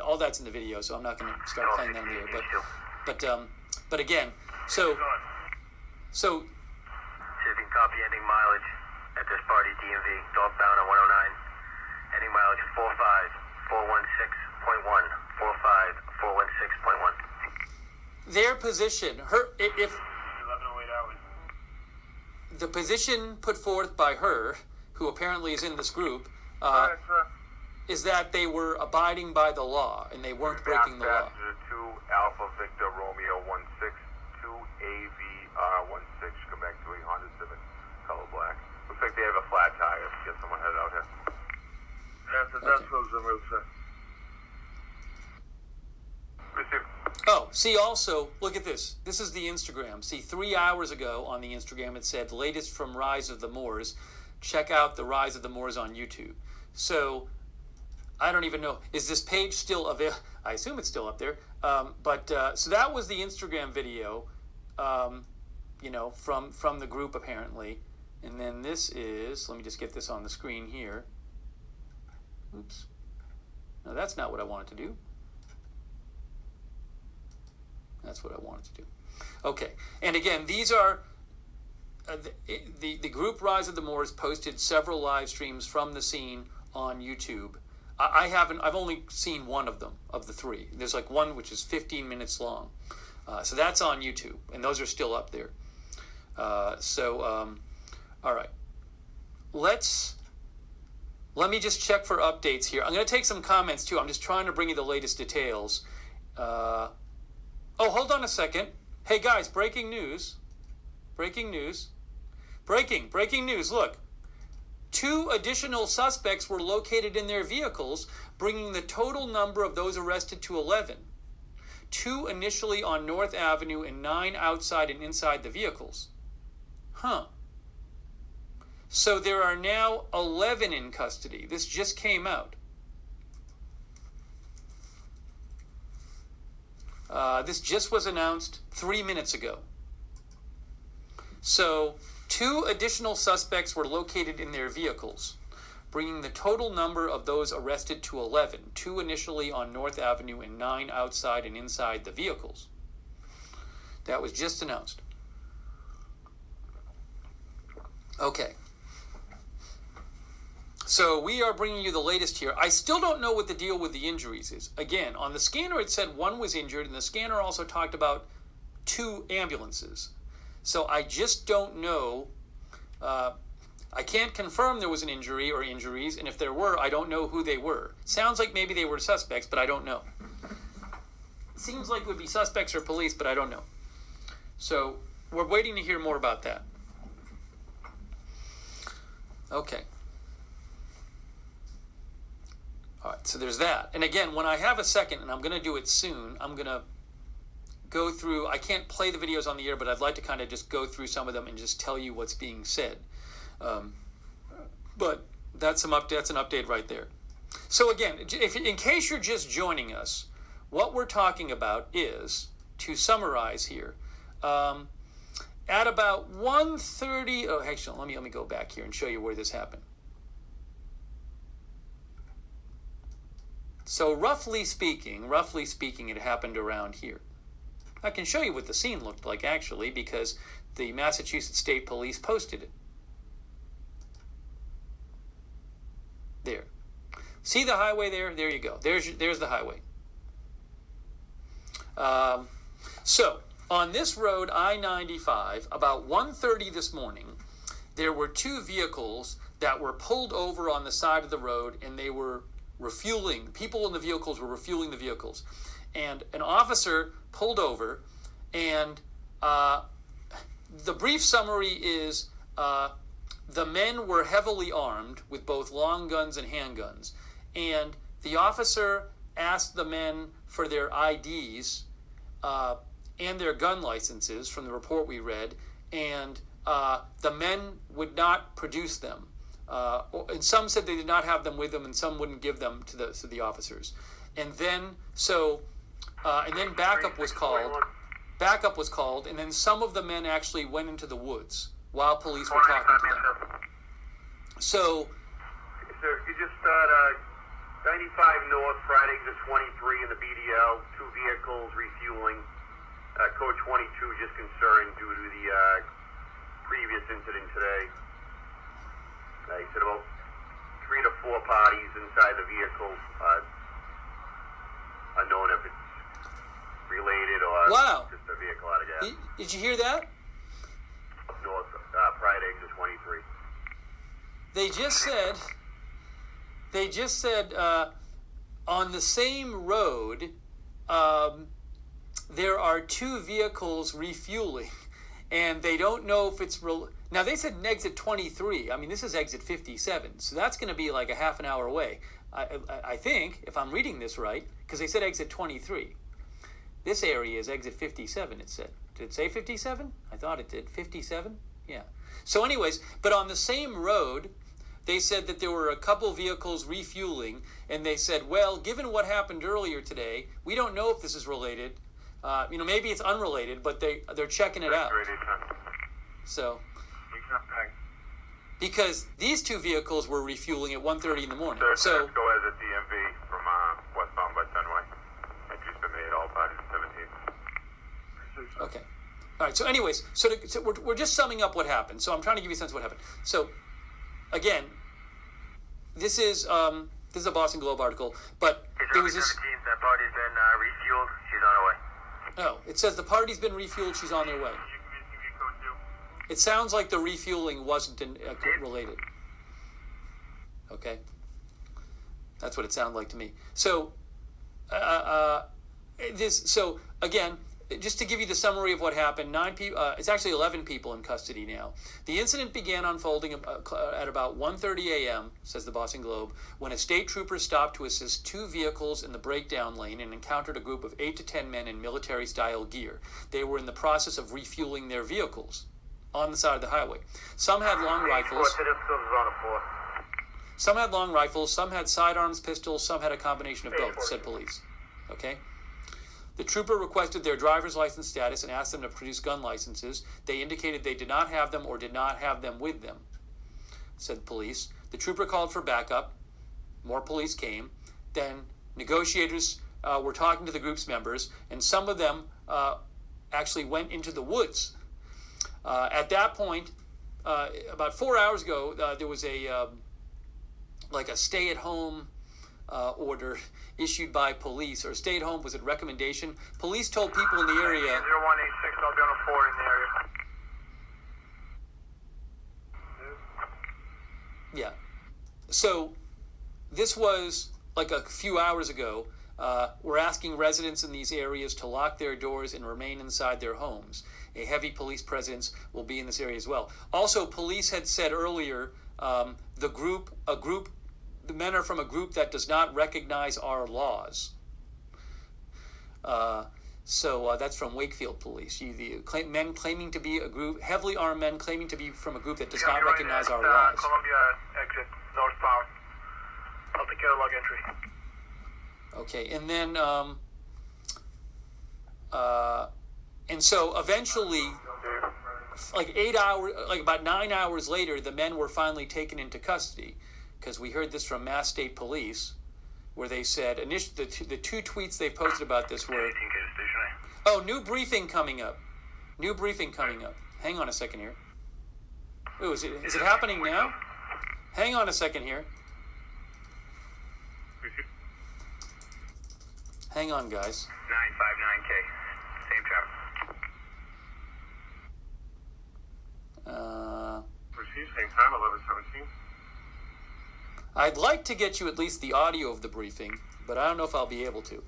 [SPEAKER 1] all that's in the video. So I'm not going to start playing that in here. But again, so
[SPEAKER 2] Shipping copy ending mileage at this party DMV northbound on 109. Ending mileage 45416.1. 45416.1.
[SPEAKER 1] their position, if
[SPEAKER 7] 1108 hours.
[SPEAKER 1] the position put forth by her, who apparently is in this group, is that they were abiding by the law and they weren't breaking the law.
[SPEAKER 2] Passenger 2 Alpha Victor Romeo 16 2 AVR 16. Come back to a Honda Civic, color black. Looks like they have a flat tire. Get someone headed out here.
[SPEAKER 7] That's those the moves.
[SPEAKER 1] Oh, see, also, look at this. This is the Instagram. See, 3 hours ago on the Instagram, it said, latest from Rise of the Moors. Check out the Rise of the Moors on YouTube. So, I don't even know. Is this page still available? I assume it's still up there. So that was the Instagram video, from the group, apparently. And then this is, let me just get this on the screen here. Oops. No, that's not what I wanted to do. That's what I wanted to do. Okay, and again, these are the group Rise of the Moors posted several live streams from the scene on YouTube. I've only seen one of them, of the three. There's like one which is 15 minutes long. So that's on YouTube, and those are still up there. All right. Let me just check for updates here. I'm going to take some comments too. I'm just trying to bring you the latest details. Oh, hold on a second. Hey guys, breaking news. Breaking news. Breaking news. Look. 2 additional suspects were located in their vehicles, bringing the total number of those arrested to 11. 2 initially on North Avenue and 9 outside and inside the vehicles. Huh. So there are now 11 in custody. This just came out. This just was announced 3 minutes ago. So 2 additional suspects were located in their vehicles, bringing the total number of those arrested to 11, 2 initially on North Avenue and 9 outside and inside the vehicles. That was just announced. Okay. So we are bringing you the latest here. I still don't know what the deal with the injuries is. Again, on the scanner it said 1 was injured, and the scanner also talked about 2 ambulances. So I just don't know. I can't confirm there was an injury or injuries, and if there were, I don't know who they were. Sounds like maybe they were suspects, but I don't know. Seems like it would be suspects or police, but I don't know. So we're waiting to hear more about that. Okay. All right, so there's that. And again, when I have a second, and I'm going to do it soon, I'm going to go through, I can't play the videos on the air, but I'd like to kind of just go through some of them and just tell you what's being said. But that's an update right there. So again, in case you're just joining us, what we're talking about is, to summarize here, at about 1:30, oh, actually, let me go back here and show you where this happened. So roughly speaking, it happened around here. I can show you what the scene looked like, actually, because the Massachusetts State Police posted it. There. See the highway there? There you go. There's the highway. So, on this road, I-95, about 1:30 this morning, there were 2 vehicles that were pulled over on the side of the road, and they were refueling. People in the vehicles were refueling the vehicles. And an officer pulled over, and the brief summary is the men were heavily armed with both long guns and handguns. And the officer asked the men for their IDs and their gun licenses from the report we read, and the men would not produce them. And some said they did not have them with them, and some wouldn't give them to the officers. And then backup was called, and then some of the men actually went into the woods while police were talking to them. So,
[SPEAKER 2] Sir, you just start 95 North, Friday exit 23 in the BDL, 2 vehicles refueling. Code 22 just concerned due to the previous incident today. He said about 3 to 4 parties inside the vehicle. Unknown if it's related or just a vehicle out of gas.
[SPEAKER 1] Did you hear that?
[SPEAKER 2] North, Friday exit 23.
[SPEAKER 1] They just said on the same road, there are 2 vehicles refueling, and they don't know if it's now they said exit 23. I mean, this is exit 57, so that's going to be like a half an hour away. I think, if I'm reading this right, because they said exit 23. This area is exit 57, it said. Did it say 57? I thought it did. 57? Yeah. So anyways, but on the same road, they said that there were a couple vehicles refueling, and they said, well, given what happened earlier today, we don't know if this is related. Maybe it's unrelated, but they're checking it out. So, because these 2 vehicles were refueling at 1:30 in the morning.
[SPEAKER 2] So go as a DMV from westbound by Fenway. Entries been made, all parties 17.
[SPEAKER 1] Okay. right. So, anyways, so we're just summing up what happened. So I'm trying to give you a sense of what happened. So, again, this is a Boston Globe article, but there was this.
[SPEAKER 2] That party's been refueled. She's on her way.
[SPEAKER 1] Oh, it says the party's been refueled. She's on their way. It sounds like the refueling wasn't related. Okay, that's what it sounded like to me. So, So again, just to give you the summary of what happened, 9 people. It's actually 11 people in custody now. The incident began unfolding at about 1:30 a.m., says the Boston Globe, when a state trooper stopped to assist 2 vehicles in the breakdown lane and encountered a group of 8 to 10 men in military-style gear. They were in the process of refueling their vehicles on the side of the highway. Some had long rifles. Some had long rifles. Some had sidearms, pistols. Some had a combination of both, said police. Okay. The trooper requested their driver's license status and asked them to produce gun licenses. They indicated they did not have them or did not have them with them, said police. The trooper called for backup. More police came. Then negotiators were talking to the group's members, and some of them actually went into the woods. At that point, about 4 hours ago, there was a stay-at-home order issued by police, or stay at home, was it recommendation? Police told people in the area.
[SPEAKER 2] 0186, I'll be on a 4 in the area.
[SPEAKER 1] Yeah. So this was like a few hours ago. We're asking residents in these areas to lock their doors and remain inside their homes. A heavy police presence will be in this area as well. Also, police had said earlier, the men are from a group that does not recognize our laws. So that's from Wakefield Police. Men claiming to be a group, heavily armed men claiming to be from a group that does not recognize our laws.
[SPEAKER 2] Columbia exit, northbound. I'll take care of log entry.
[SPEAKER 1] Okay, and then, and so eventually, about 9 hours later, the men were finally taken into custody. Because we heard this from Mass State Police, where they said, the 2 tweets they posted about this were, oh, new briefing coming up. New briefing coming up. Hang on a second here. Oh, is it happening now? Hang on a second here. Hang on, guys.
[SPEAKER 2] 959K. Same traffic.
[SPEAKER 7] Receive same time, 11:17.
[SPEAKER 1] I'd like to get you at least the audio of the briefing, but I don't know if I'll be able to.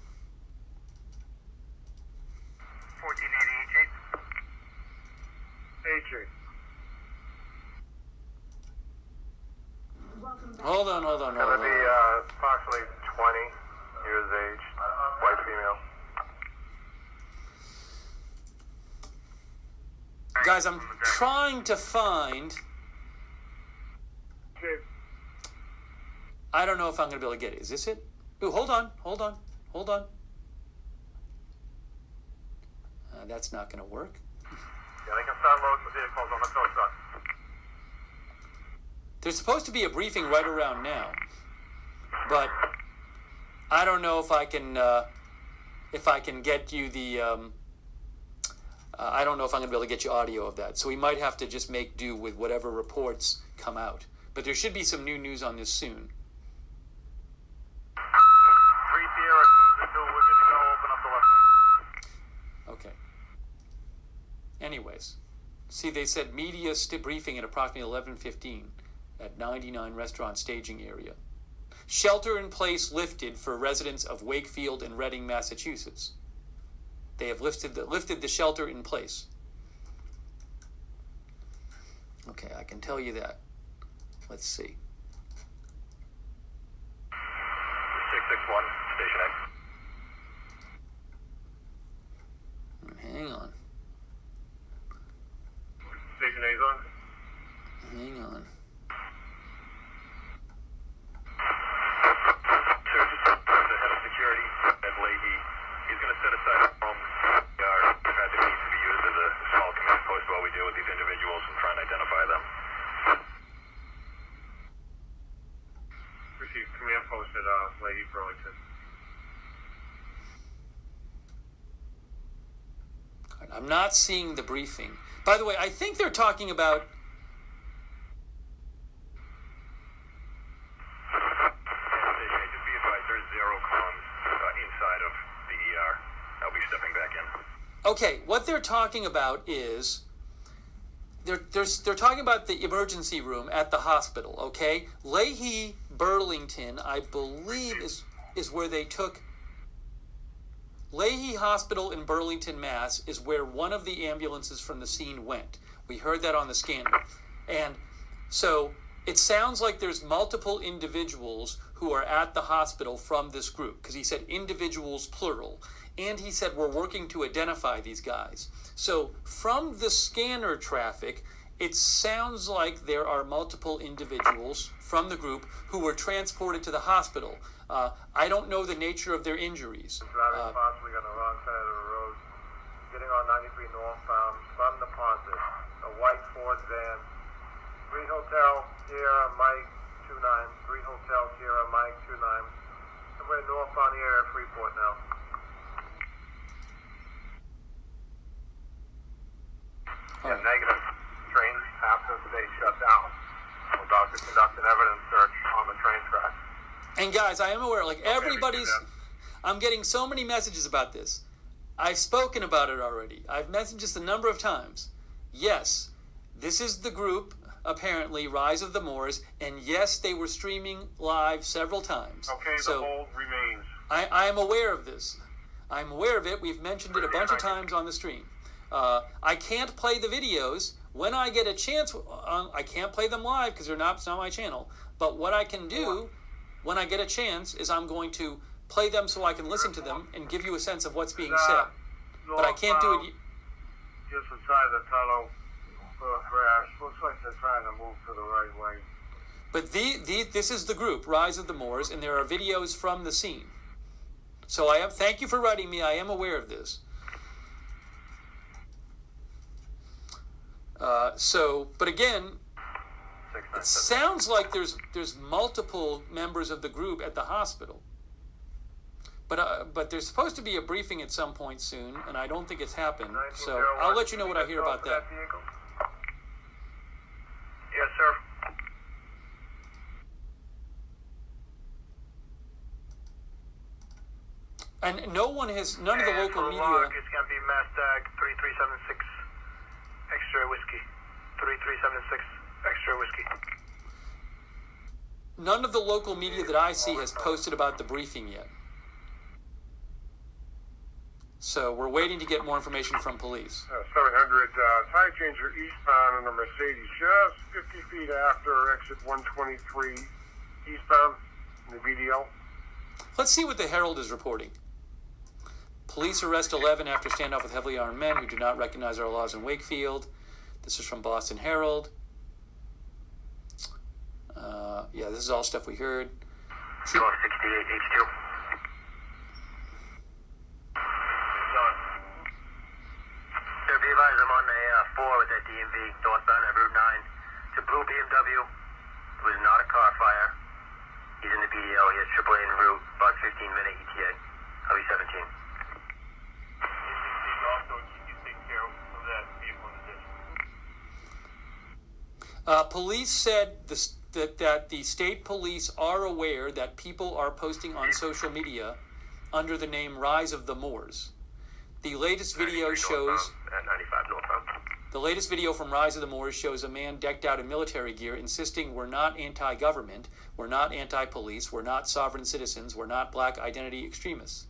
[SPEAKER 2] 1480 AJ.
[SPEAKER 1] Hold on.
[SPEAKER 2] Gonna be approximately 20 years age, white female.
[SPEAKER 1] Guys, I'm trying to find. I don't know if I'm going to be able to get it. Is this it? Ooh, hold on. That's not going to work.
[SPEAKER 2] Yeah, they can start loading the vehicles on the tow truck.
[SPEAKER 1] There's supposed to be a briefing right around now, but I don't know if I can get you the. I don't know if I'm going to be able to get you audio of that. So we might have to just make do with whatever reports come out. But there should be some new news on this soon.
[SPEAKER 2] 3 Sierra, we're good to go, open up the left lane.
[SPEAKER 1] Okay. Anyways, see, they said media briefing at approximately 11:15 at 99 Restaurant Staging Area. Shelter in place lifted for residents of Wakefield and Reading, Massachusetts. They have lifted the shelter in place. Okay, I can tell you that. Let's see.
[SPEAKER 2] 661, station X.
[SPEAKER 1] Hang on.
[SPEAKER 7] Station A's on.
[SPEAKER 1] Hang on.
[SPEAKER 2] The head of security, Ed Leahy, he's going to set aside a room. Our traffic needs to be used as a small command post while we deal with these individuals and try and identify them.
[SPEAKER 7] Received command post at Leahy Burlington.
[SPEAKER 1] I'm not seeing the briefing. By the way, I think they're talking about.
[SPEAKER 2] Just be advised, there's zero comms inside of the ER. I'll be stepping back in.
[SPEAKER 1] Okay, what they're talking about is they're talking about the emergency room at the hospital. Okay, Leahy Burlington, I believe, is where they took. Leahy Hospital in Burlington, Mass. Is where one of the ambulances from the scene went. We heard that on the scanner. And so it sounds like there's multiple individuals who are at the hospital from this group, because he said individuals plural. And he said we're working to identify these guys. So from the scanner traffic, it sounds like there are multiple individuals from the group who were transported to the hospital. I don't know the nature of their injuries.
[SPEAKER 2] Driving possibly on the wrong side of the road, getting on 93 northbound from the Ponset, a white Ford van. 3 Hotel Sierra Mike 29, 3 Hotel Sierra Mike 29. Somewhere northbound the area of Freeport now. Yeah, negative. Trains have to stay shut down. We're about to conduct an evidence search on the train track.
[SPEAKER 1] And guys, I am aware, like everybody's, I'm getting so many messages about this. I've spoken about it already. I've messaged this a number of times. Yes, this is the group, apparently, Rise of the Moors, and yes, they were streaming live several times.
[SPEAKER 7] Okay, the
[SPEAKER 1] so
[SPEAKER 7] hold remains.
[SPEAKER 1] I am aware of this. I'm aware of it. We've mentioned it a bunch of times on the stream. I can't play the videos. When I get a chance, I can't play them live because it's not my channel. But what I can do when I get a chance is I'm going to play them so I can listen to them and give you a sense of what's being said. But I can't do it.
[SPEAKER 7] Just inside the tunnel, crash. Looks like they're trying to move to the right way.
[SPEAKER 1] But this is the group, Rise of the Moors, and there are videos from the scene. So thank you for writing me. I am aware of this. But again, it sounds like there's multiple members of the group at the hospital. But there's supposed to be a briefing at some point soon, and I don't think it's happened. So I'll let you know what I hear about that.
[SPEAKER 2] Yes, sir.
[SPEAKER 1] And none of the local media.
[SPEAKER 2] It's going to be Mastag 3376 extra whiskey. 3376 extra whiskey.
[SPEAKER 1] None of the local media that I see has posted about the briefing yet. So we're waiting to get more information from police.
[SPEAKER 7] 700, tire changer eastbound on the Mercedes, just 50 feet after exit 123 eastbound in the VDL.
[SPEAKER 1] Let's see what the Herald is reporting. Police arrest 11 after standoff with heavily armed men who do not recognize our laws in Wakefield. This is from Boston Herald. Yeah, this is all stuff we heard.
[SPEAKER 2] 68 H2. Sir, be advised, I'm on the 4 with that DMV northbound at Route 9. It's a blue BMW. It was not a car fire. He's in the BDL. He has AAA en route, about 15-minute ETA. I'll be 17. Also, you take care of that vehicle in addition.
[SPEAKER 1] Police said that the state police are aware that people are posting on social media under the name Rise of the Moors. The latest video shows.
[SPEAKER 2] At 95 northbound.
[SPEAKER 1] The latest video from Rise of the Moors shows a man decked out in military gear insisting we're not anti-government, we're not anti-police, we're not sovereign citizens, we're not black identity extremists.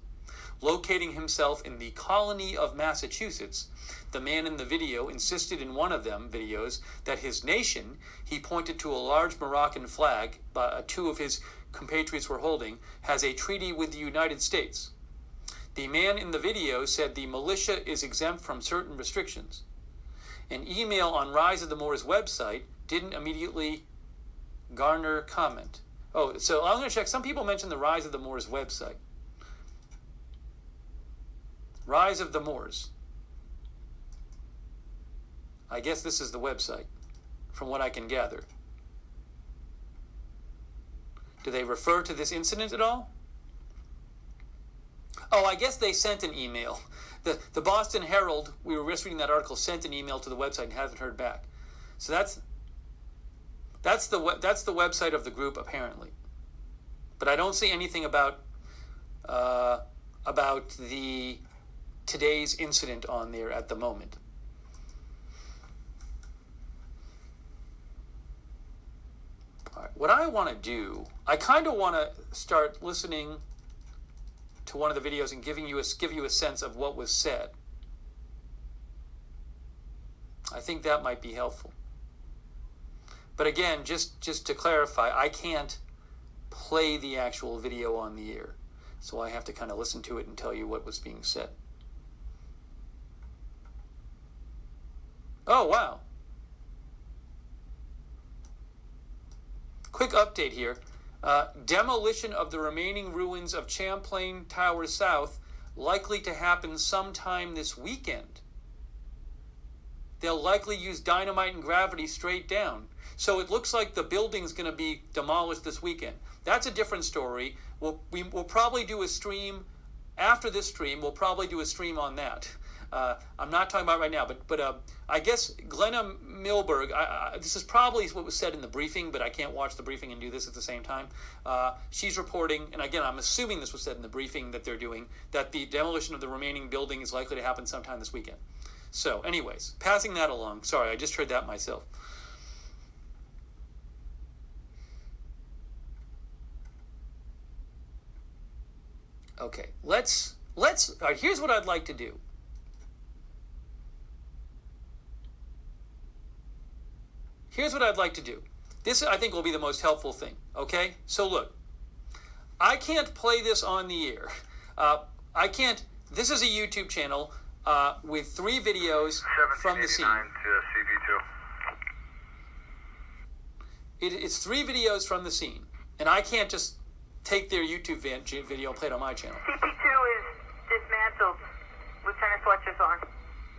[SPEAKER 1] Locating himself in the colony of Massachusetts, the man in the video insisted in one of them videos that his nation, he pointed to a large Moroccan flag 2 of his compatriots were holding, has a treaty with the United States. The man in the video said the militia is exempt from certain restrictions. An email on Rise of the Moors website didn't immediately garner comment. Oh, so I'm going to check. Some people mentioned the Rise of the Moors website. Rise of the Moors. I guess this is the website, from what I can gather. Do they refer to this incident at all? Oh, I guess they sent an email. The Boston Herald, we were just reading that article, sent an email to the website and hasn't heard back. So that's the website of the group apparently. But I don't see anything about the today's incident on there at the moment. All right, what I want to do, I kind of want to start listening to one of the videos and give you a sense of what was said. I think that might be helpful. But again, just to clarify, I can't play the actual video on the air. So I have to kind of listen to it and tell you what was being said. Oh, wow. Quick update here. Demolition of the remaining ruins of Champlain Tower South likely to happen sometime this weekend. They'll likely use dynamite and gravity straight down. So it looks like the building's going to be demolished this weekend. That's a different story. We'll probably do a stream after this stream. We'll probably do a stream on that. I'm not talking about it right now, but I guess Glenna Milberg, this is probably what was said in the briefing, but I can't watch the briefing and do this at the same time. She's reporting, and again, I'm assuming this was said in the briefing that they're doing, that the demolition of the remaining building is likely to happen sometime this weekend. So, anyways, passing that along. Sorry, I just heard that myself. Okay, let's. All right, here's what I'd like to do. Here's what I'd like to do. This, I think, will be the most helpful thing, okay? So, look, I can't play this on the air. I can't, this is a YouTube channel with 3 videos from the scene.
[SPEAKER 2] 1789 to CP2.
[SPEAKER 1] It's 3 videos from the scene, and I can't just take their YouTube video and play it on my channel.
[SPEAKER 6] CP2 is dismantled. Lieutenant Fletcher's on.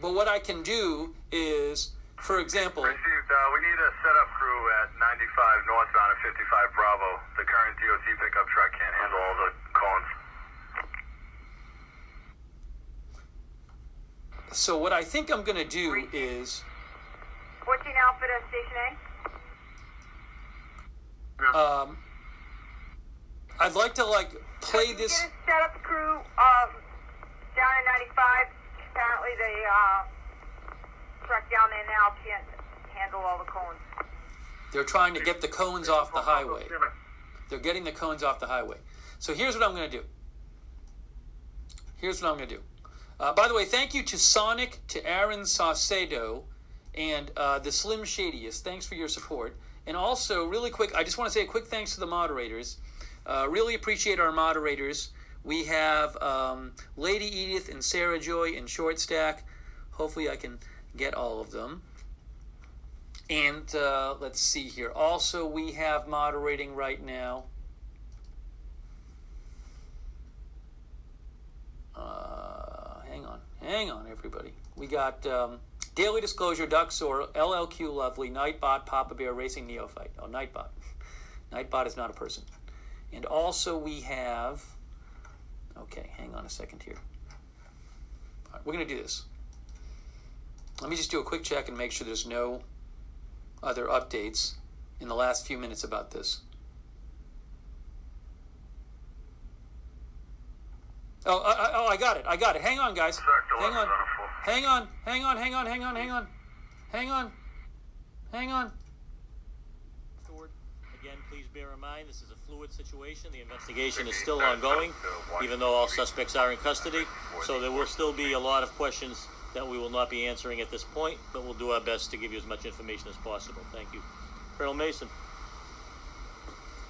[SPEAKER 1] But what I can do is, for example...
[SPEAKER 2] Received, we need a setup crew at 95 northbound at 55 Bravo. The current DOT pickup truck can't handle all the cones.
[SPEAKER 1] So what I think I'm going to do is...
[SPEAKER 6] 14 Alpha at Station A.
[SPEAKER 1] I'd like to, play this...
[SPEAKER 6] Get a setup crew down at 95. Apparently the truck down there now can't handle all the cones.
[SPEAKER 1] They're trying to get the cones off the highway. They're getting the cones off the highway. So here's what I'm going to do. By the way, thank you to Sonic, to Aaron Saucedo, and the Slim Shadiest. Thanks for your support. And also, really quick, I just want to say a quick thanks to the moderators. Really appreciate our moderators. We have Lady Edith and Sarah Joy in Short Stack. Hopefully I can get all of them. And let's see here. Also, we have moderating right now. Hang on, everybody. We got Daily Disclosure, Duxor, LLQ Lovely, Nightbot, Papa Bear, Racing Neophyte. Oh, Nightbot. Nightbot is not a person. And also we have... Okay, hang on a second here. All right, we're going to do this. Let me just do a quick check and make sure there's no other updates in the last few minutes about this. I got it. Hang on, guys. Hang on.
[SPEAKER 8] Again, please bear in mind, this is a fluid situation. The investigation is still ongoing, even though all suspects are in custody. So there will still be a lot of questions that we will not be answering at this point, but we'll do our best to give you as much information as possible. Thank you. Colonel Mason.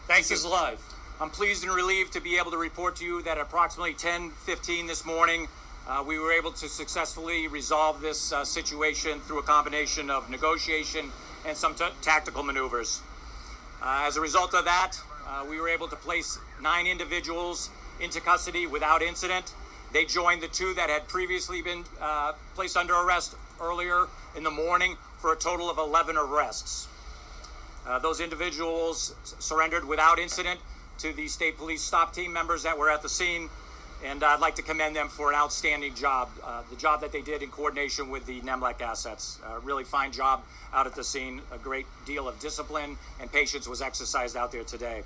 [SPEAKER 9] Thank you.
[SPEAKER 1] This is live.
[SPEAKER 9] I'm pleased and relieved to be able to report to you that at approximately 10:15 this morning, we were able to successfully resolve this situation through a combination of negotiation and some tactical maneuvers. As a result of that, we were able to place 9 individuals into custody without incident. They joined the 2 that had previously been placed under arrest earlier in the morning for a total of 11 arrests. Those individuals surrendered without incident to the state police stop team members that were at the scene. And I'd like to commend them for an outstanding job, the job that they did in coordination with the NEMLEC assets. Really fine job out at the scene. A great deal of discipline and patience was exercised out there today.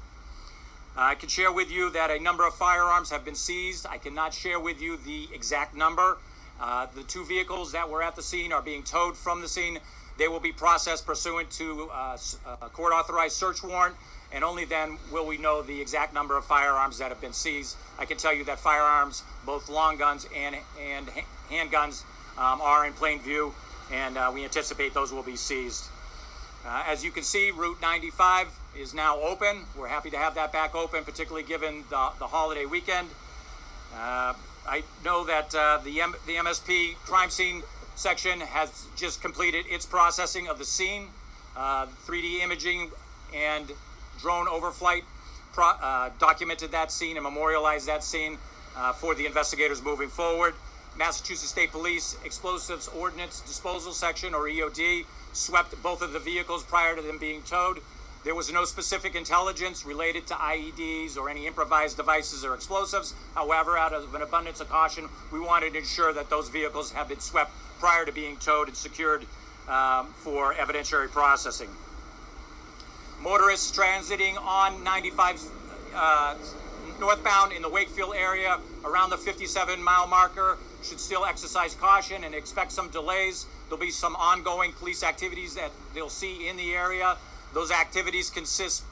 [SPEAKER 9] I can share with you that a number of firearms have been seized. I cannot share with you the exact number. The 2 vehicles that were at the scene are being towed from the scene. They will be processed pursuant to a court-authorized search warrant, and only then will we know the exact number of firearms that have been seized. I can tell you that firearms, both long guns and handguns, are in plain view, and we anticipate those will be seized. As you can see, Route 95 is now open. We're happy to have that back open, particularly given the holiday weekend. I know that the MSP crime scene section has just completed its processing of the scene. 3D imaging and drone overflight documented that scene and memorialized that scene for the investigators moving forward. Massachusetts State Police Explosives Ordnance Disposal Section, or EOD, swept both of the vehicles prior to them being towed. There was no specific intelligence related to IEDs or any improvised devices or explosives. However, out of an abundance of caution, we wanted to ensure that those vehicles have been swept prior to being towed and secured for evidentiary processing. Motorists transiting on 95 northbound in the Wakefield area around the 57-mile marker should still exercise caution and expect some delays. There'll be some ongoing police activities that they'll see in the area. Those activities consist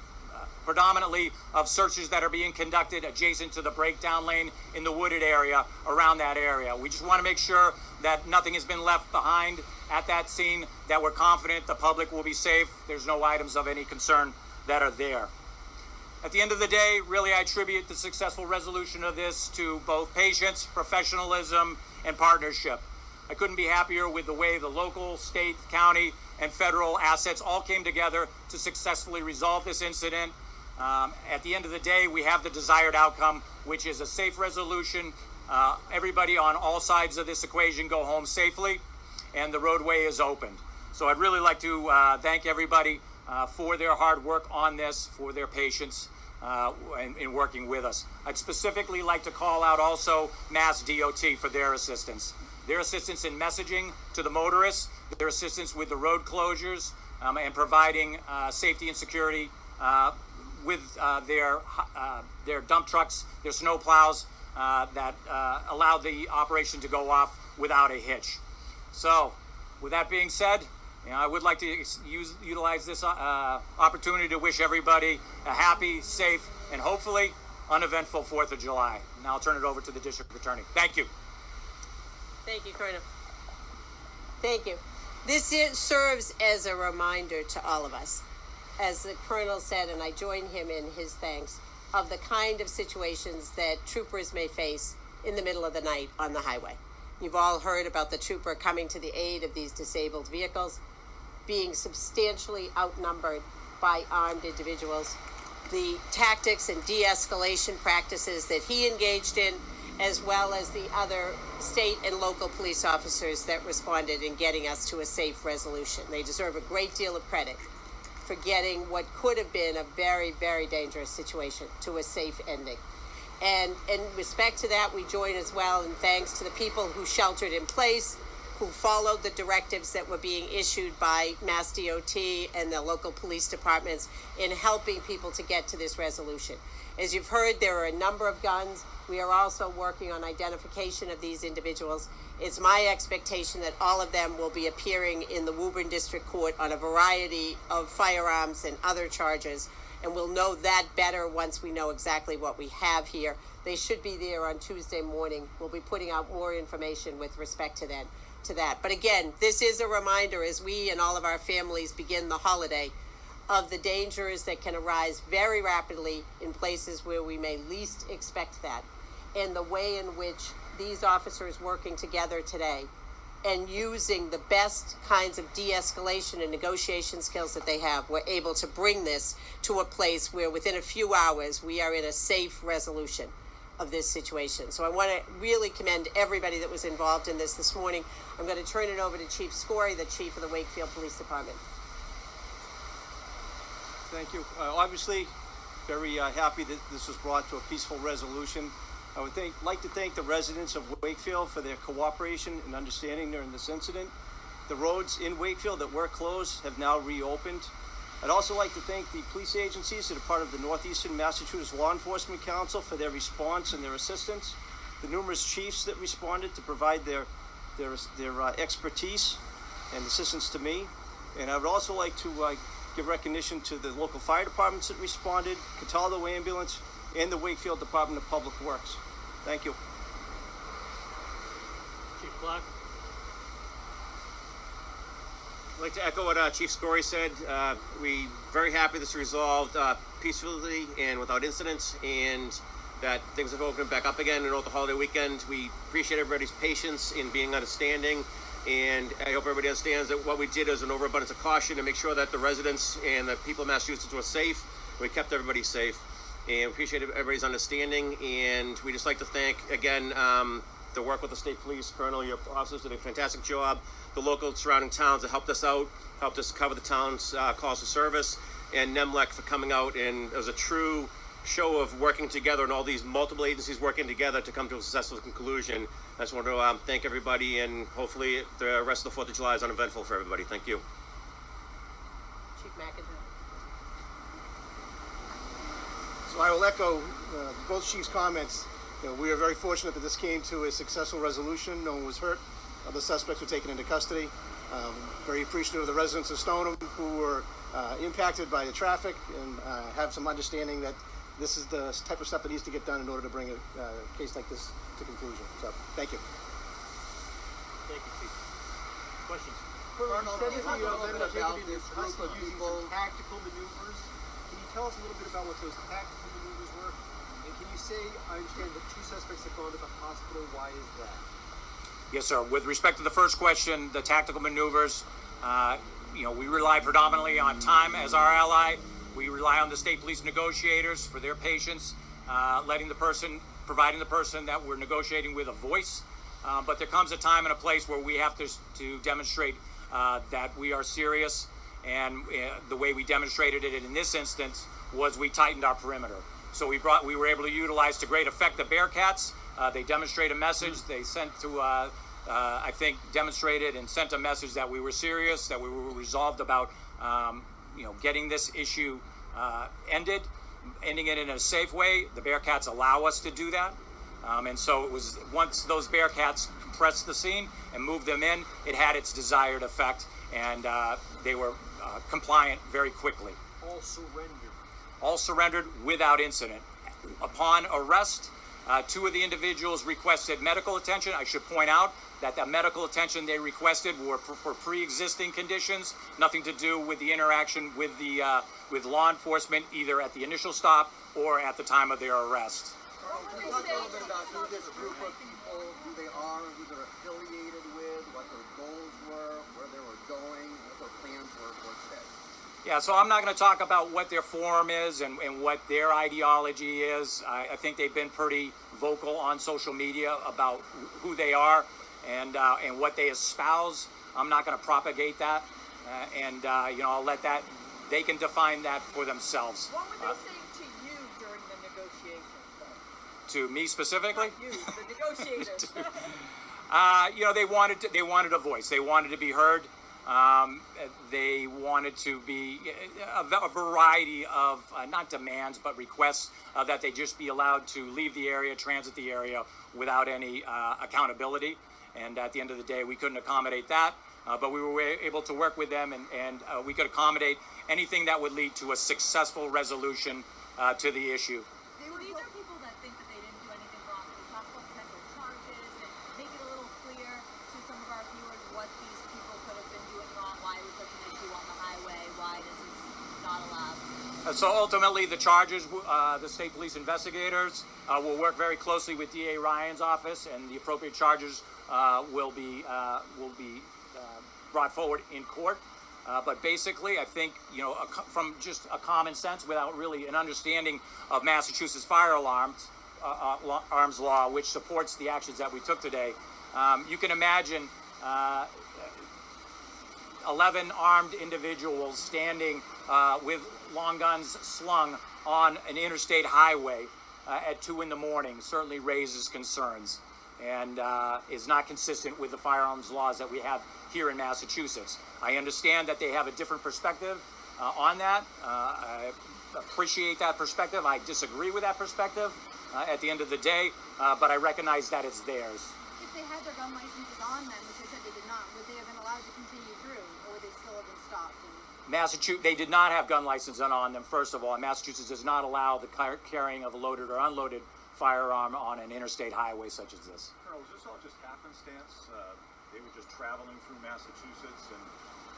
[SPEAKER 9] predominantly of searches that are being conducted adjacent to the breakdown lane in the wooded area around that area. We just want to make sure that nothing has been left behind at that scene, that we're confident the public will be safe. There's no items of any concern that are there. At the end of the day, really, I attribute the successful resolution of this to both patience, professionalism, and partnership. I couldn't be happier with the way the local, state, county, and federal assets all came together to successfully resolve this incident. At the end of the day, we have the desired outcome, which is a safe resolution. Everybody on all sides of this equation go home safely, and the roadway is opened. So I'd really like to thank everybody for their hard work on this, for their patience in working with us. I'd specifically like to call out also Mass DOT for their assistance. Their assistance in messaging to the motorists, their assistance with the road closures, and providing safety and security with their dump trucks, their snow plows that allowed the operation to go off without a hitch. So, with that being said, I would like to utilize this opportunity to wish everybody a happy, safe, and hopefully uneventful 4th of July. Now I'll turn it over to the District Attorney. Thank you.
[SPEAKER 10] Thank you, Colonel. Thank you. This serves as a reminder to all of us, as the Colonel said, and I join him in his thanks, of the kind of situations that troopers may face in the middle of the night on the highway. You've all heard about the trooper coming to the aid of these disabled vehicles, being substantially outnumbered by armed individuals, the tactics and de-escalation practices that he engaged in, as well as the other state and local police officers that responded in getting us to a safe resolution. They deserve a great deal of credit for getting what could have been a very, very dangerous situation to a safe ending. And in respect to that, we join as well in thanks to the people who sheltered in place, who followed the directives that were being issued by Mass DOT and the local police departments in helping people to get to this resolution. As you've heard, there are a number of guns. We are also working on identification of these individuals. It's my expectation that all of them will be appearing in the Woburn District Court on a variety of firearms and other charges, and we'll know that better once we know exactly what we have here. They should be there on Tuesday morning. We'll be putting out more information with respect to that. But again, this is a reminder as we and all of our families begin the holiday of the dangers that can arise very rapidly in places where we may least expect that, and the way in which these officers working together today and using the best kinds of de-escalation and negotiation skills that they have, were able to bring this to a place where within a few hours we are in a safe resolution of this situation. So I want to really commend everybody that was involved in this morning. I'm going to turn it over to Chief Scory, the Chief of the Wakefield Police Department.
[SPEAKER 11] Thank you. Obviously, very happy that this was brought to a peaceful resolution. I would like to thank the residents of Wakefield for their cooperation and understanding during this incident. The roads in Wakefield that were closed have now reopened. I'd also like to thank the police agencies that are part of the Northeastern Massachusetts Law Enforcement Council for their response and their assistance, the numerous chiefs that responded to provide their expertise and assistance to me. And I would also like to give recognition to the local fire departments that responded, Cataldo Ambulance, and the Wakefield Department of Public Works. Thank you.
[SPEAKER 8] Chief Clark?
[SPEAKER 12] I'd like to echo what Chief Scory said. We very happy this resolved peacefully and without incidents, and that things have opened back up again and over the holiday weekend. We appreciate everybody's patience in being understanding, and I hope everybody understands that what we did is an overabundance of caution to make sure that the residents and the people of Massachusetts were safe. We kept everybody safe, and appreciate everybody's understanding. And we just like to thank again the work with the state police. Colonel, your officers did a fantastic job. The local surrounding towns that helped us out, helped us cover the town's calls for service, and NEMLEC for coming out, and it was a true show of working together and all these multiple agencies working together to come to a successful conclusion. I just want to thank everybody, and hopefully the rest of the 4th of July is uneventful for everybody. Thank you.
[SPEAKER 10] Chief McIntyre.
[SPEAKER 11] So I will echo both chiefs' comments. We are very fortunate that this came to a successful resolution. No one was hurt. The suspects were taken into custody. Very appreciative of the residents of Stoneham who were impacted by the traffic, and have some understanding that this is the type of stuff that needs to get done in order to bring a case like this to conclusion. So, thank you.
[SPEAKER 8] Thank you, Chief. Questions?
[SPEAKER 13] Colonel, you said a little bit about this group of people. Tactical maneuvers. Can you tell us a little bit about what those tactical maneuvers were? And can you say, I understand that 2 suspects have gone to the hospital. Why is that?
[SPEAKER 9] Yes, sir. With respect to the first question, the tactical maneuvers, we rely predominantly on time as our ally. We rely on the state police negotiators for their patience, providing the person that we're negotiating with a voice. But there comes a time and a place where we have to demonstrate that we are serious. And the way we demonstrated it in this instance was we tightened our perimeter. So we were able to utilize to great effect the Bearcats. They demonstrate a message. They sent to, demonstrated and sent a message that we were serious, that we were resolved about, getting this issue ending it in a safe way. The Bearcats allow us to do that. And so it was, once those Bearcats compressed the scene and moved them in, it had its desired effect, and they were compliant very quickly. All surrendered without incident. Upon arrest, 2 of the individuals requested medical attention. I should point out that the medical attention they requested were for pre-existing conditions, nothing to do with the interaction with the with law enforcement, either at the initial stop or at the time of their arrest.
[SPEAKER 13] Can you talk a little bit about who this group of people, who they are, who they're affiliated with, what their goals were, where they were going, what their plans were today?
[SPEAKER 9] Yeah, so I'm not going to talk about what their forum is and what their ideology is. I think they've been pretty vocal on social media about who they are and what they espouse. I'm not going to propagate that, I'll let that, they can define that for themselves.
[SPEAKER 14] What would they say to you during the negotiations, though?
[SPEAKER 9] To me specifically?
[SPEAKER 14] Not you, the negotiators.
[SPEAKER 9] They wanted a voice. They wanted to be heard. They wanted to be a variety of not demands but requests that they just be allowed to leave the area, transit the area without any accountability. And at the end of the day, we couldn't accommodate that, but we were able to work with them, and we could accommodate anything that would lead to a successful resolution to the issue.
[SPEAKER 14] These are people that think that they didn't do anything wrong. They talk about potential charges and make it a little clear to some of our viewers what these people could have been doing wrong, why it was such an issue on the highway, why this is not allowed.
[SPEAKER 9] So ultimately, the charges, the state police investigators will work very closely with DA Ryan's office, and the appropriate charges will be brought forward in court. But basically, I think, from just a common sense, without really an understanding of Massachusetts firearms law, which supports the actions that we took today, you can imagine 11 armed individuals standing with long guns slung on an interstate highway at 2 in the morning certainly raises concerns and is not consistent with the firearms laws that we have here in Massachusetts. I understand that they have a different perspective on that. I appreciate that perspective. I disagree with that perspective at the end of the day, but I recognize that it's theirs.
[SPEAKER 14] If they had their gun licenses on them, which they said they did not, would they have been allowed to continue through, or would they still have been stopped?
[SPEAKER 9] Massachusetts, they did not have gun licenses on them, first of all. Massachusetts does not allow the carrying of a loaded or unloaded firearm on an interstate highway such as this.
[SPEAKER 15] Colonel, was this all just happenstance? They were just traveling through Massachusetts and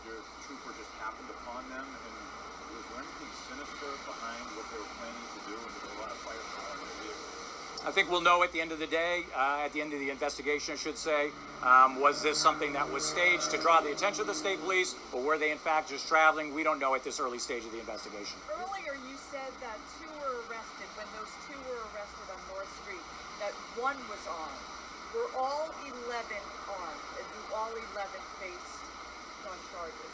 [SPEAKER 15] your trooper just happened upon them? And was there anything sinister behind what they were planning to do? And there were a lot of firepower in their vehicles?
[SPEAKER 9] I think we'll know at the end of the day, at the end of the investigation, I should say. Was this something that was staged to draw the attention of the state police, or were they in fact just traveling? We don't know at this early stage of the investigation.
[SPEAKER 14] Earlier you said that 2 were arrested. When those 2 were arrested on North Street, that 1 was armed. Were all 11 armed? And do all 11 face gun charges?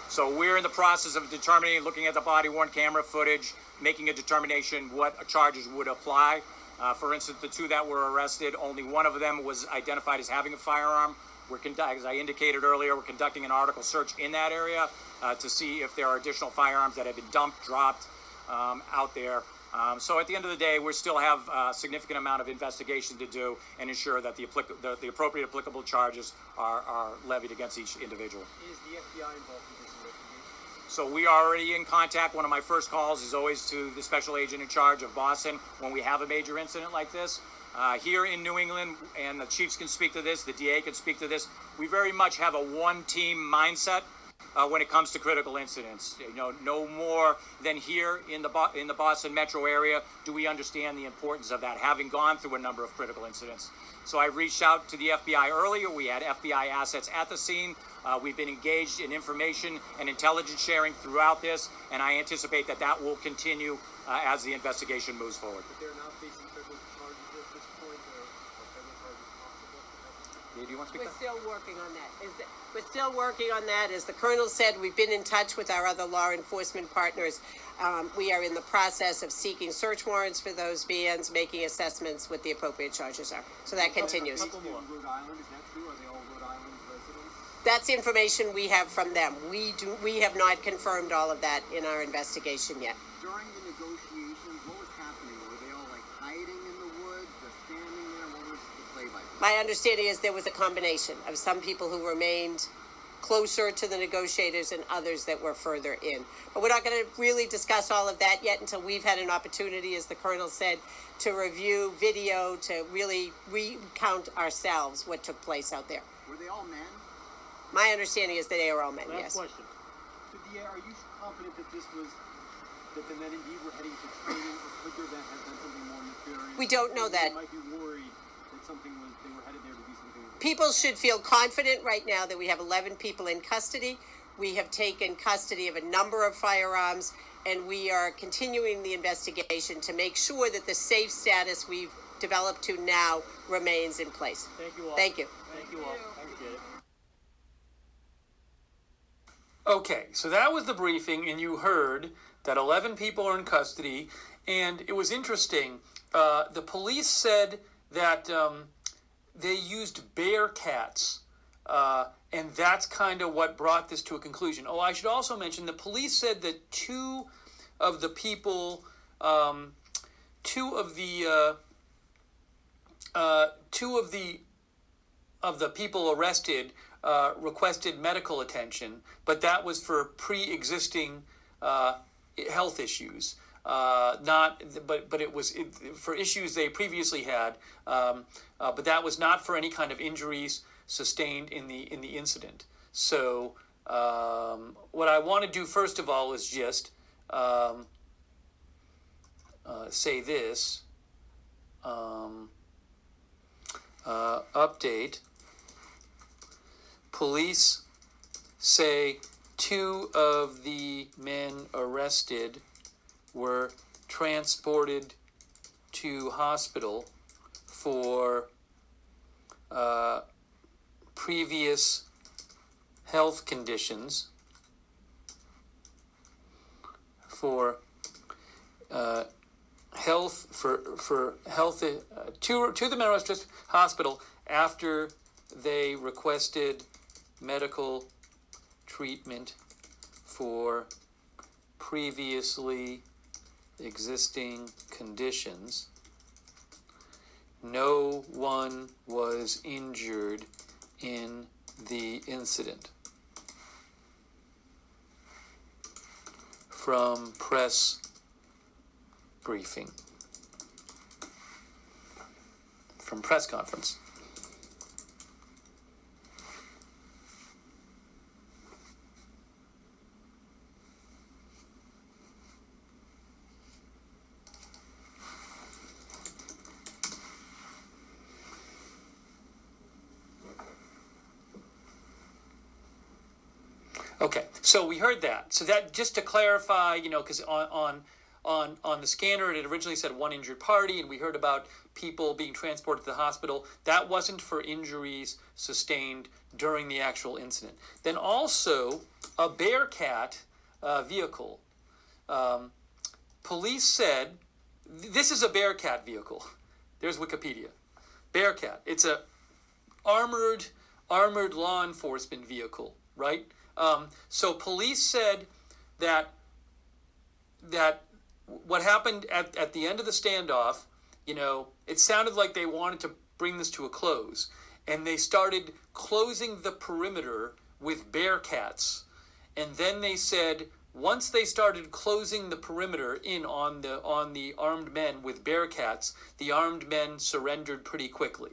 [SPEAKER 9] So we're in the process of determining, looking at the body-worn camera footage, making a determination what charges would apply. For instance, the 2 that were arrested, only 1 of them was identified as having a firearm. As I indicated earlier, we're conducting an article search in that area to see if there are additional firearms that have been dumped, dropped out there. So at the end of the day, we still have a significant amount of investigation to do and ensure that the appropriate applicable charges are levied against each individual.
[SPEAKER 13] Is the FBI involved in this investigation?
[SPEAKER 9] So we are already in contact. One of my first calls is always to the special agent in charge of Boston when we have a major incident like this. Here in New England, and the chiefs can speak to this, the DA can speak to this, we very much have a one-team mindset when it comes to critical incidents. You know, no more than here in the Boston metro area do we understand the importance of that, having gone through a number of critical incidents. So I reached out to the FBI earlier. We had FBI assets at the scene. We've been engaged in information and intelligence sharing throughout this, and I anticipate that that will continue as the investigation moves forward.
[SPEAKER 13] But they're not facing federal charges at this point, or federal charges possible?
[SPEAKER 9] Do you want to speak
[SPEAKER 10] We're
[SPEAKER 9] to that?
[SPEAKER 10] still working on that. We're still working on that. As the Colonel said, we've been in touch with our other law enforcement partners. We are in the process of seeking search warrants for those vans, making assessments what the appropriate charges are. So that continues.
[SPEAKER 13] Rhode Island, is that true? Are they all Rhode Island residents?
[SPEAKER 10] That's information we have from them. We have not confirmed all of that in our investigation yet.
[SPEAKER 13] During the negotiations, what was happening? Were they all like hiding in the woods, just standing there? What was the play-by-play?
[SPEAKER 10] My understanding is there was a combination of some people who remained closer to the negotiators and others that were further in. But we're not going to really discuss all of that yet until we've had an opportunity, as the Colonel said, to review video, to really recount ourselves what took place out there.
[SPEAKER 13] Were they all men?
[SPEAKER 10] My understanding is that they are all men, yes.
[SPEAKER 13] Question. Are you confident that that the men indeed were heading to training, or could there have been something more nefarious?
[SPEAKER 10] We don't know that.
[SPEAKER 13] You might be worried that they were headed there to do something.
[SPEAKER 10] People should feel confident right now that we have 11 people in custody. We have taken custody of a number of firearms, and we are continuing the investigation to make sure that the safe status we've developed to now remains in place.
[SPEAKER 8] Thank you all.
[SPEAKER 10] Thank you.
[SPEAKER 8] Thank you all. Appreciate it.
[SPEAKER 1] Okay, so that was the briefing, and you heard that 11 people are in custody, and it was interesting. The police said that they used bear cats, and that's kind of what brought this to a conclusion. Oh, I should also mention the police said that two of the people arrested requested medical attention, but that was for pre-existing health issues. But it was for issues they previously had, but that was not for any kind of injuries sustained in the incident. So what I want to do first of all is just say this. Update. Police say 2 of the men arrested were transported to hospital for previous health conditions, health to the Melrose Hospital after they requested medical treatment for previously existing conditions. No one was injured in the incident. From press briefing. From press conference. Okay, so we heard that. So that, just to clarify, because on the scanner it had originally said one injured party, and we heard about people being transported to the hospital. That wasn't for injuries sustained during the actual incident. Then also a Bearcat vehicle. Police said this is a Bearcat vehicle. There's Wikipedia. Bearcat. It's a armored law enforcement vehicle, right? So police said that what happened at the end of the standoff, it sounded like they wanted to bring this to a close, and they started closing the perimeter with Bearcats, and then they said once they started closing the perimeter in on the armed men with Bearcats, the armed men surrendered pretty quickly.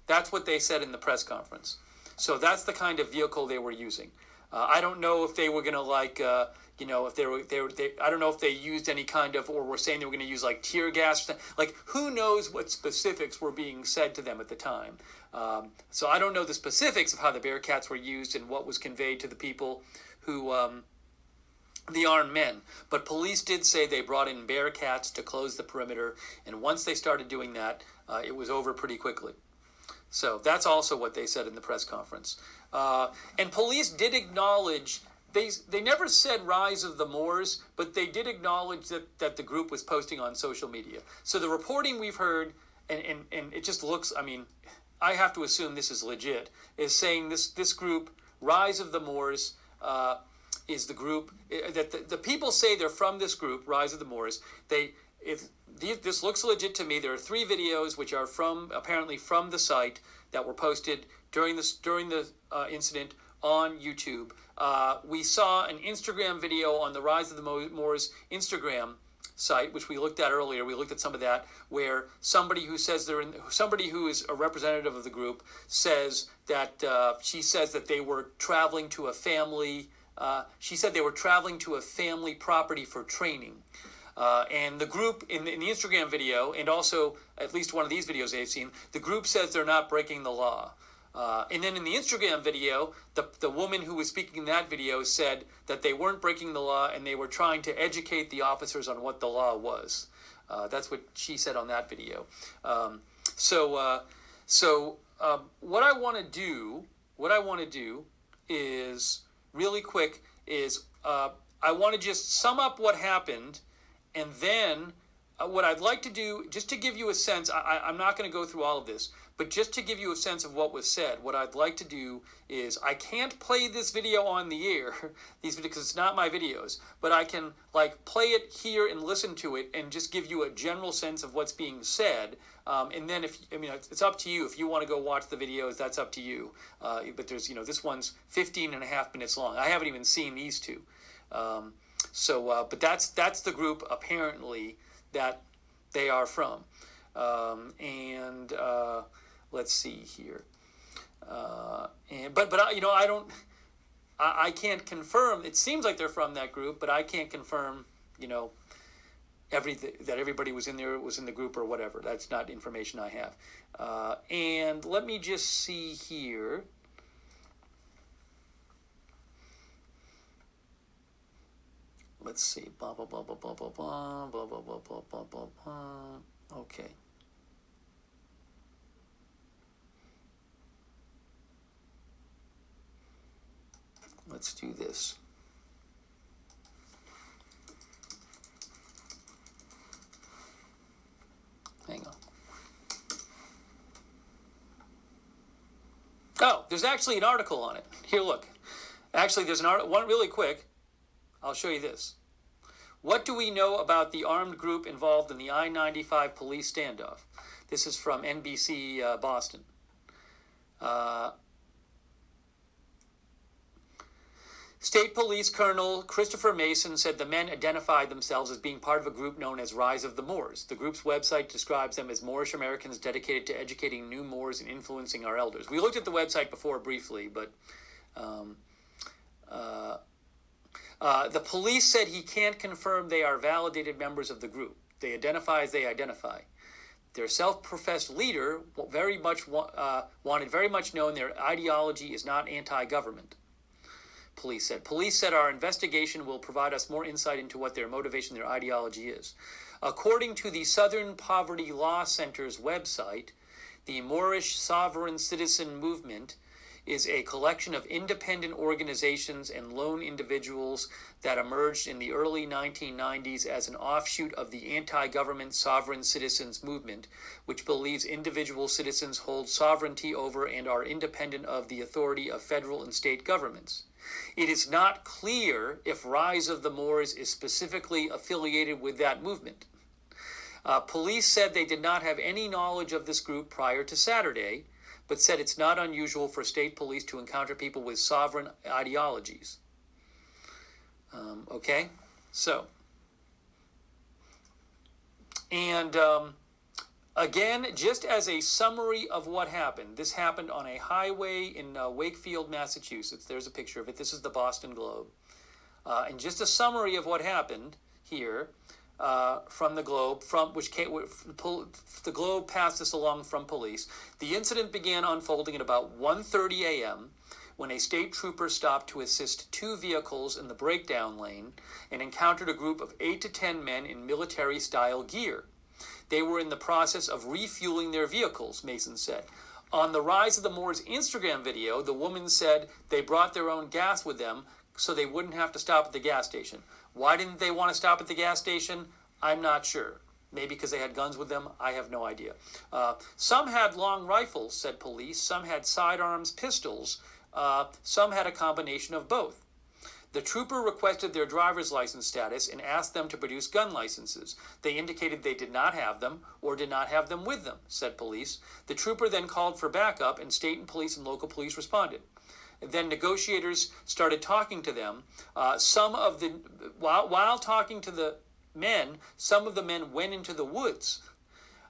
[SPEAKER 1] That's what they said in the press conference. So that's the kind of vehicle they were using. I don't know if they were gonna if I don't know if they used any kind of, or were saying they were gonna use like tear gas. Like, who knows what specifics were being said to them at the time. So I don't know the specifics of how the Bearcats were used and what was conveyed to the people who, the armed men. But police did say they brought in Bearcats to close the perimeter, and once they started doing that, it was over pretty quickly. So that's also what they said in the press conference. And police did acknowledge, they never said Rise of the Moors, but they did acknowledge that the group was posting on social media. So the reporting we've heard, and it just looks, I have to assume this is legit, is saying this group, Rise of the Moors, is the group, that the people say they're from this group, Rise of the Moors. This looks legit to me. There are 3 videos which are apparently from the site that were posted during the incident on YouTube. We saw an Instagram video on the Rise of the Moors Instagram site, which we looked at earlier. We looked at some of that, where somebody who is a representative of the group says that she says that they were traveling to a family. She said they were traveling to a family property for training. And the group in the Instagram video, and also at least one of these videos they've seen, the group says they're not breaking the law. And then in the Instagram video, the woman who was speaking in that video said that they weren't breaking the law and they were trying to educate the officers on what the law was. That's what she said on that video. What I want to do is really quick is I want to just sum up what happened. And then what I'd like to do, just to give you a sense, I'm not going to go through all of this, but just to give you a sense of what was said, what I'd like to do is, I can't play this video on the air, because it's not my videos, but I can play it here and listen to it and just give you a general sense of what's being said. And then it's up to you. If you want to go watch the videos, that's up to you. But there's, this one's 15.5 minutes long. I haven't even seen these 2. But that's the group apparently that they are from. Let's see here. I can't confirm. It seems like they're from that group, but I can't confirm, everything, that everybody was in the group or whatever. That's not information I have. And let me just see here. Let's see. Blah, blah, blah, blah, blah, blah, blah, blah, blah, blah, blah, blah, blah, blah. Okay. Let's do this. Oh, there's actually an article on it. Here, look. Actually, there's an article, one really quick. I'll show you this. What do we know about the armed group involved in the I-95 police standoff? This is from NBC Boston. State Police Colonel Christopher Mason said the men identified themselves as being part of a group known as Rise of the Moors. The group's website describes them as Moorish Americans dedicated to educating new Moors and influencing our elders. We looked at the website before briefly, but the police said he can't confirm they are validated members of the group. They identify as they identify. Their self-professed leader wanted very much known their ideology is not anti-government. Police said our investigation will provide us more insight into what their motivation, their ideology is. According to the Southern Poverty Law Center's website, the Moorish Sovereign Citizen Movement is a collection of independent organizations and lone individuals that emerged in the early 1990s as an offshoot of the anti-government sovereign citizens movement, which believes individual citizens hold sovereignty over and are independent of the authority of federal and state governments. It is not clear if Rise of the Moors is specifically affiliated with that movement. Police said they did not have any knowledge of this group prior to Saturday, but said it's not unusual for state police to encounter people with sovereign ideologies. Okay, so, and again, just as a summary of what happened, this happened on a highway in Wakefield, Massachusetts. There's a picture of it. This is the Boston Globe. And just a summary of what happened here from the Globe, the Globe passed this along from police. The incident began unfolding at about 1:30 a.m. when a state trooper stopped to assist two vehicles in the breakdown lane and encountered a group of 8 to 10 men in military-style gear. They were in the process of refueling their vehicles, Mason said. On the Rise of the Moors Instagram video, the woman said they brought their own gas with them so they wouldn't have to stop at the gas station. Why didn't they want to stop at the gas station? I'm not sure. Maybe because they had guns with them? I have no idea. Some had long rifles, said police. Some had sidearms, pistols. Some had a combination of both. The trooper requested their driver's license status and asked them to produce gun licenses. They indicated they did not have them or did not have them with them, said police. The trooper then called for backup, and state and police and local police responded. Then negotiators started talking to them. While talking to the men, some of the men went into the woods.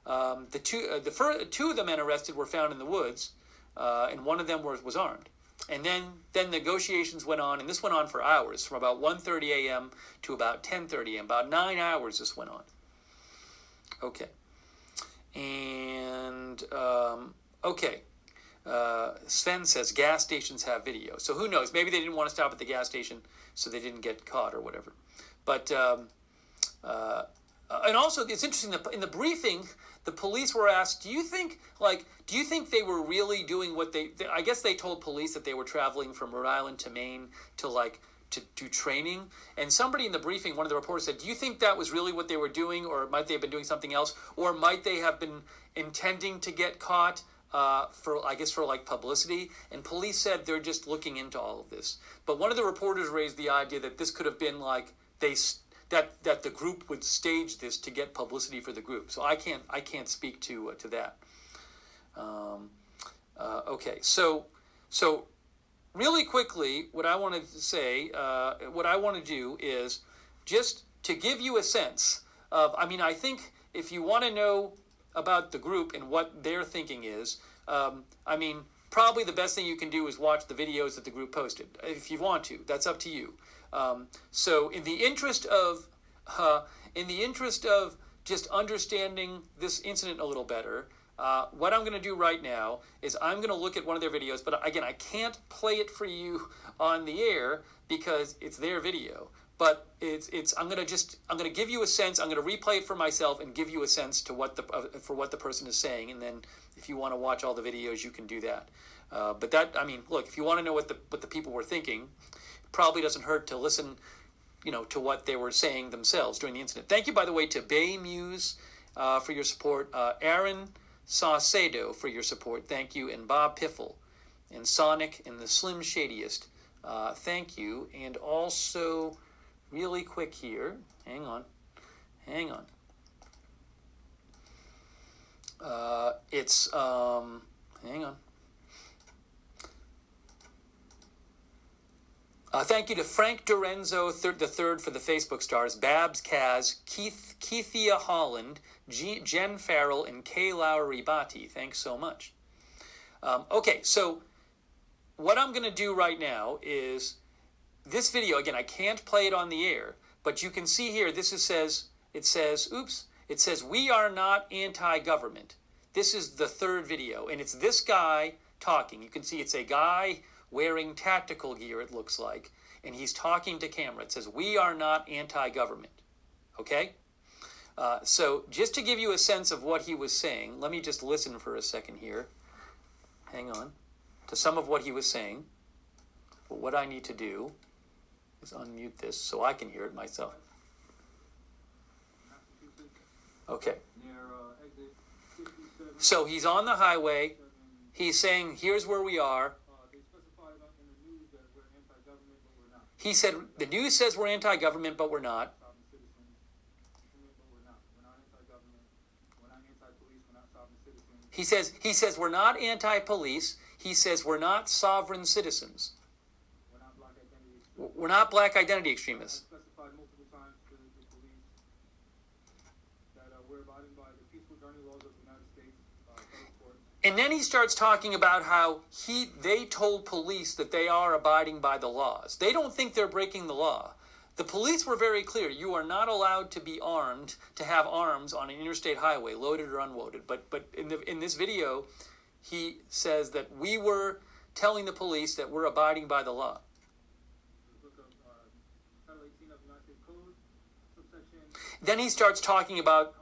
[SPEAKER 1] Two of the men arrested were found in the woods, and one of them was armed. And then negotiations went on, and this went on for hours, from about 1:30 a.m. to about 10:30 a.m. About 9 hours this went on. Okay. And, okay. Sven says gas stations have video. So who knows? Maybe they didn't want to stop at the gas station so they didn't get caught or whatever. But, and also it's interesting that in the briefing, the police were asked, do you think they were really doing what I guess they told police that they were traveling from Rhode Island to Maine to do training. And somebody in the briefing, one of the reporters said, do you think that was really what they were doing, or might they have been doing something else? Or might they have been intending to get caught for publicity? And police said they're just looking into all of this. But one of the reporters raised the idea that this could have been like that the group would stage this to get publicity for the group. So I can't speak to that. Okay, so really quickly, what I want to say, what I want to do is just to give you a sense of. I think if you want to know about the group and what their thinking is, probably the best thing you can do is watch the videos that the group posted. If you want to, that's up to you. So in the interest of just understanding this incident a little better, what I'm going to do right now is I'm going to look at one of their videos, but again, I can't play it for you on the air because it's their video. But I'm going to give you a sense. I'm going to replay it for myself and give you a sense to what the person is saying, and then if you want to watch all the videos, you can do that. But look, if you want to know what the people were thinking, probably doesn't hurt to listen, to what they were saying themselves during the incident. Thank you, by the way, to Bay Muse for your support, Aaron Saucedo for your support. Thank you, and Bob Piffle and Sonic and the Slim Shadiest. Thank you. And also, really quick here, hang on. Hang on. Thank you to Frank Dorenzo the third for the Facebook stars, Babs Kaz, Keithia Holland, Jen Farrell, and Kay Lowry Bati. Thanks so much. Okay, so what I'm going to do right now is this video. Again, I can't play it on the air, but you can see here. It says we are not anti-government. This is the third video, and it's this guy talking. You can see it's a guy wearing tactical gear, it looks like, and he's talking to camera. It says we are not anti-government. Okay? So just to give you a sense of what he was saying, let me just listen for a second here. Hang on. To some of what he was saying. But what I need to do is unmute this so I can hear it myself. Okay. So he's on the highway. He's saying, here's where we are. He said, the news says we're anti-government, but we're not. He says we're not anti-police. He says we're not sovereign citizens. We're not black identity extremists. And then he starts talking about how they told police that they are abiding by the laws. They don't think they're breaking the law. The police were very clear. You are not allowed to be armed, to have arms on an interstate highway, loaded or unloaded. But in this video, he says that we were telling the police that we're abiding by the law. Then he starts talking about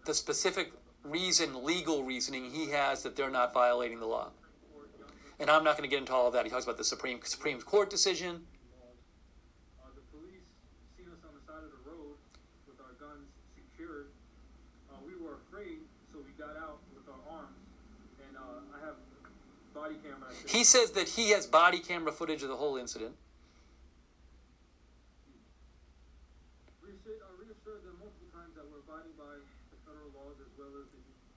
[SPEAKER 1] the specific legal reasoning he has that they're not violating the law. And I'm not going to get into all of that. He talks about the Supreme Court decision.
[SPEAKER 16] The police seen us on the side of the road with our guns secured. We were afraid, so we got out with our arms. And I have body camera.
[SPEAKER 1] He says that he has body camera footage of the whole incident.
[SPEAKER 16] Reassured them multiple times that we're abiding by the federal laws as well as the...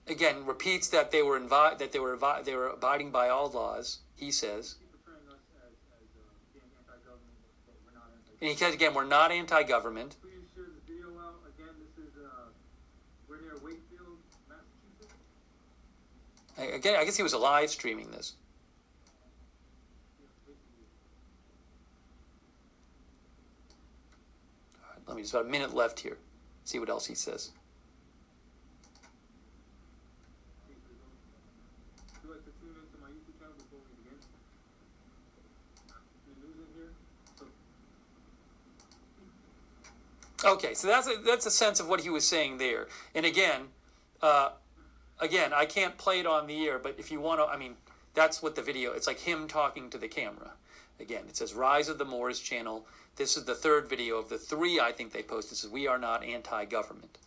[SPEAKER 1] Again, repeats that they were abiding by all laws. He says, and he says again, we're not anti-government.
[SPEAKER 16] Please share this video out. Again, this is we're near Wakefield, Massachusetts.
[SPEAKER 1] Again, I guess he was live streaming this. All right, let me just about a minute left here. See what else he says. Okay, so that's a sense of what he was saying there. And again, I can't play it on the air, but if you want to, that's what the video. It's like him talking to the camera. Again, it says Rise of the Moors channel. This is the third video of the three I think they posted. It says we are not anti-government.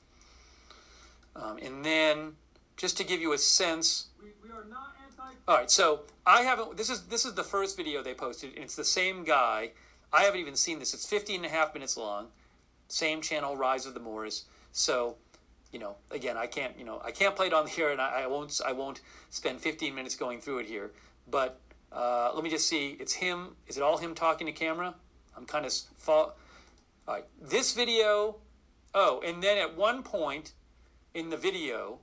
[SPEAKER 1] And then just to give you a sense.
[SPEAKER 16] We are not anti.
[SPEAKER 1] All right, so I haven't. This is the first video they posted, and it's the same guy. I haven't even seen this. It's 15 and a half minutes long. Same channel, Rise of the Moors. So, again, I can't play it on the air, and I won't spend 15 minutes going through it here. But let me just see. It's him. Is it all him talking to camera? I'm kind of all right. This video. Oh, and then at one point in the video,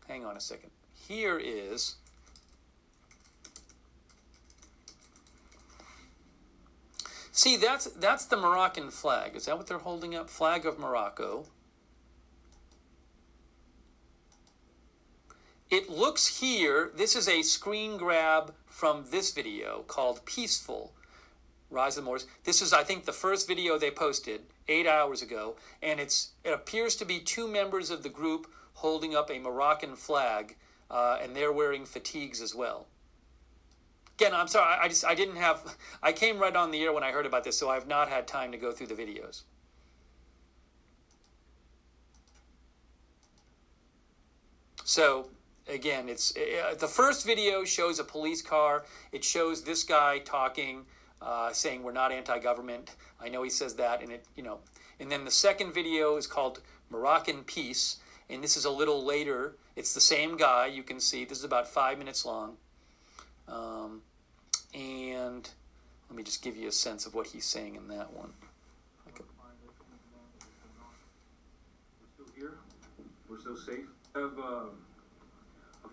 [SPEAKER 1] hang on a second. Here is. See, that's the Moroccan flag. Is that what they're holding up? Flag of Morocco. It looks here, this is a screen grab from this video called Peaceful, Rise of the Moors. This is, I think, the first video they posted 8 hours ago, and it appears to be two members of the group holding up a Moroccan flag, and they're wearing fatigues as well. Again, I'm sorry, I came right on the air when I heard about this, so I've not had time to go through the videos. So, again, it's the first video shows a police car. It shows this guy talking, saying we're not anti-government. I know he says that, and it, you know. And then the second video is called Moroccan Peace, and this is a little later. It's the same guy. You can see this is about 5 minutes long, and let me just give you a sense of what he's saying in that one.
[SPEAKER 16] We're still here. We're still safe. We have a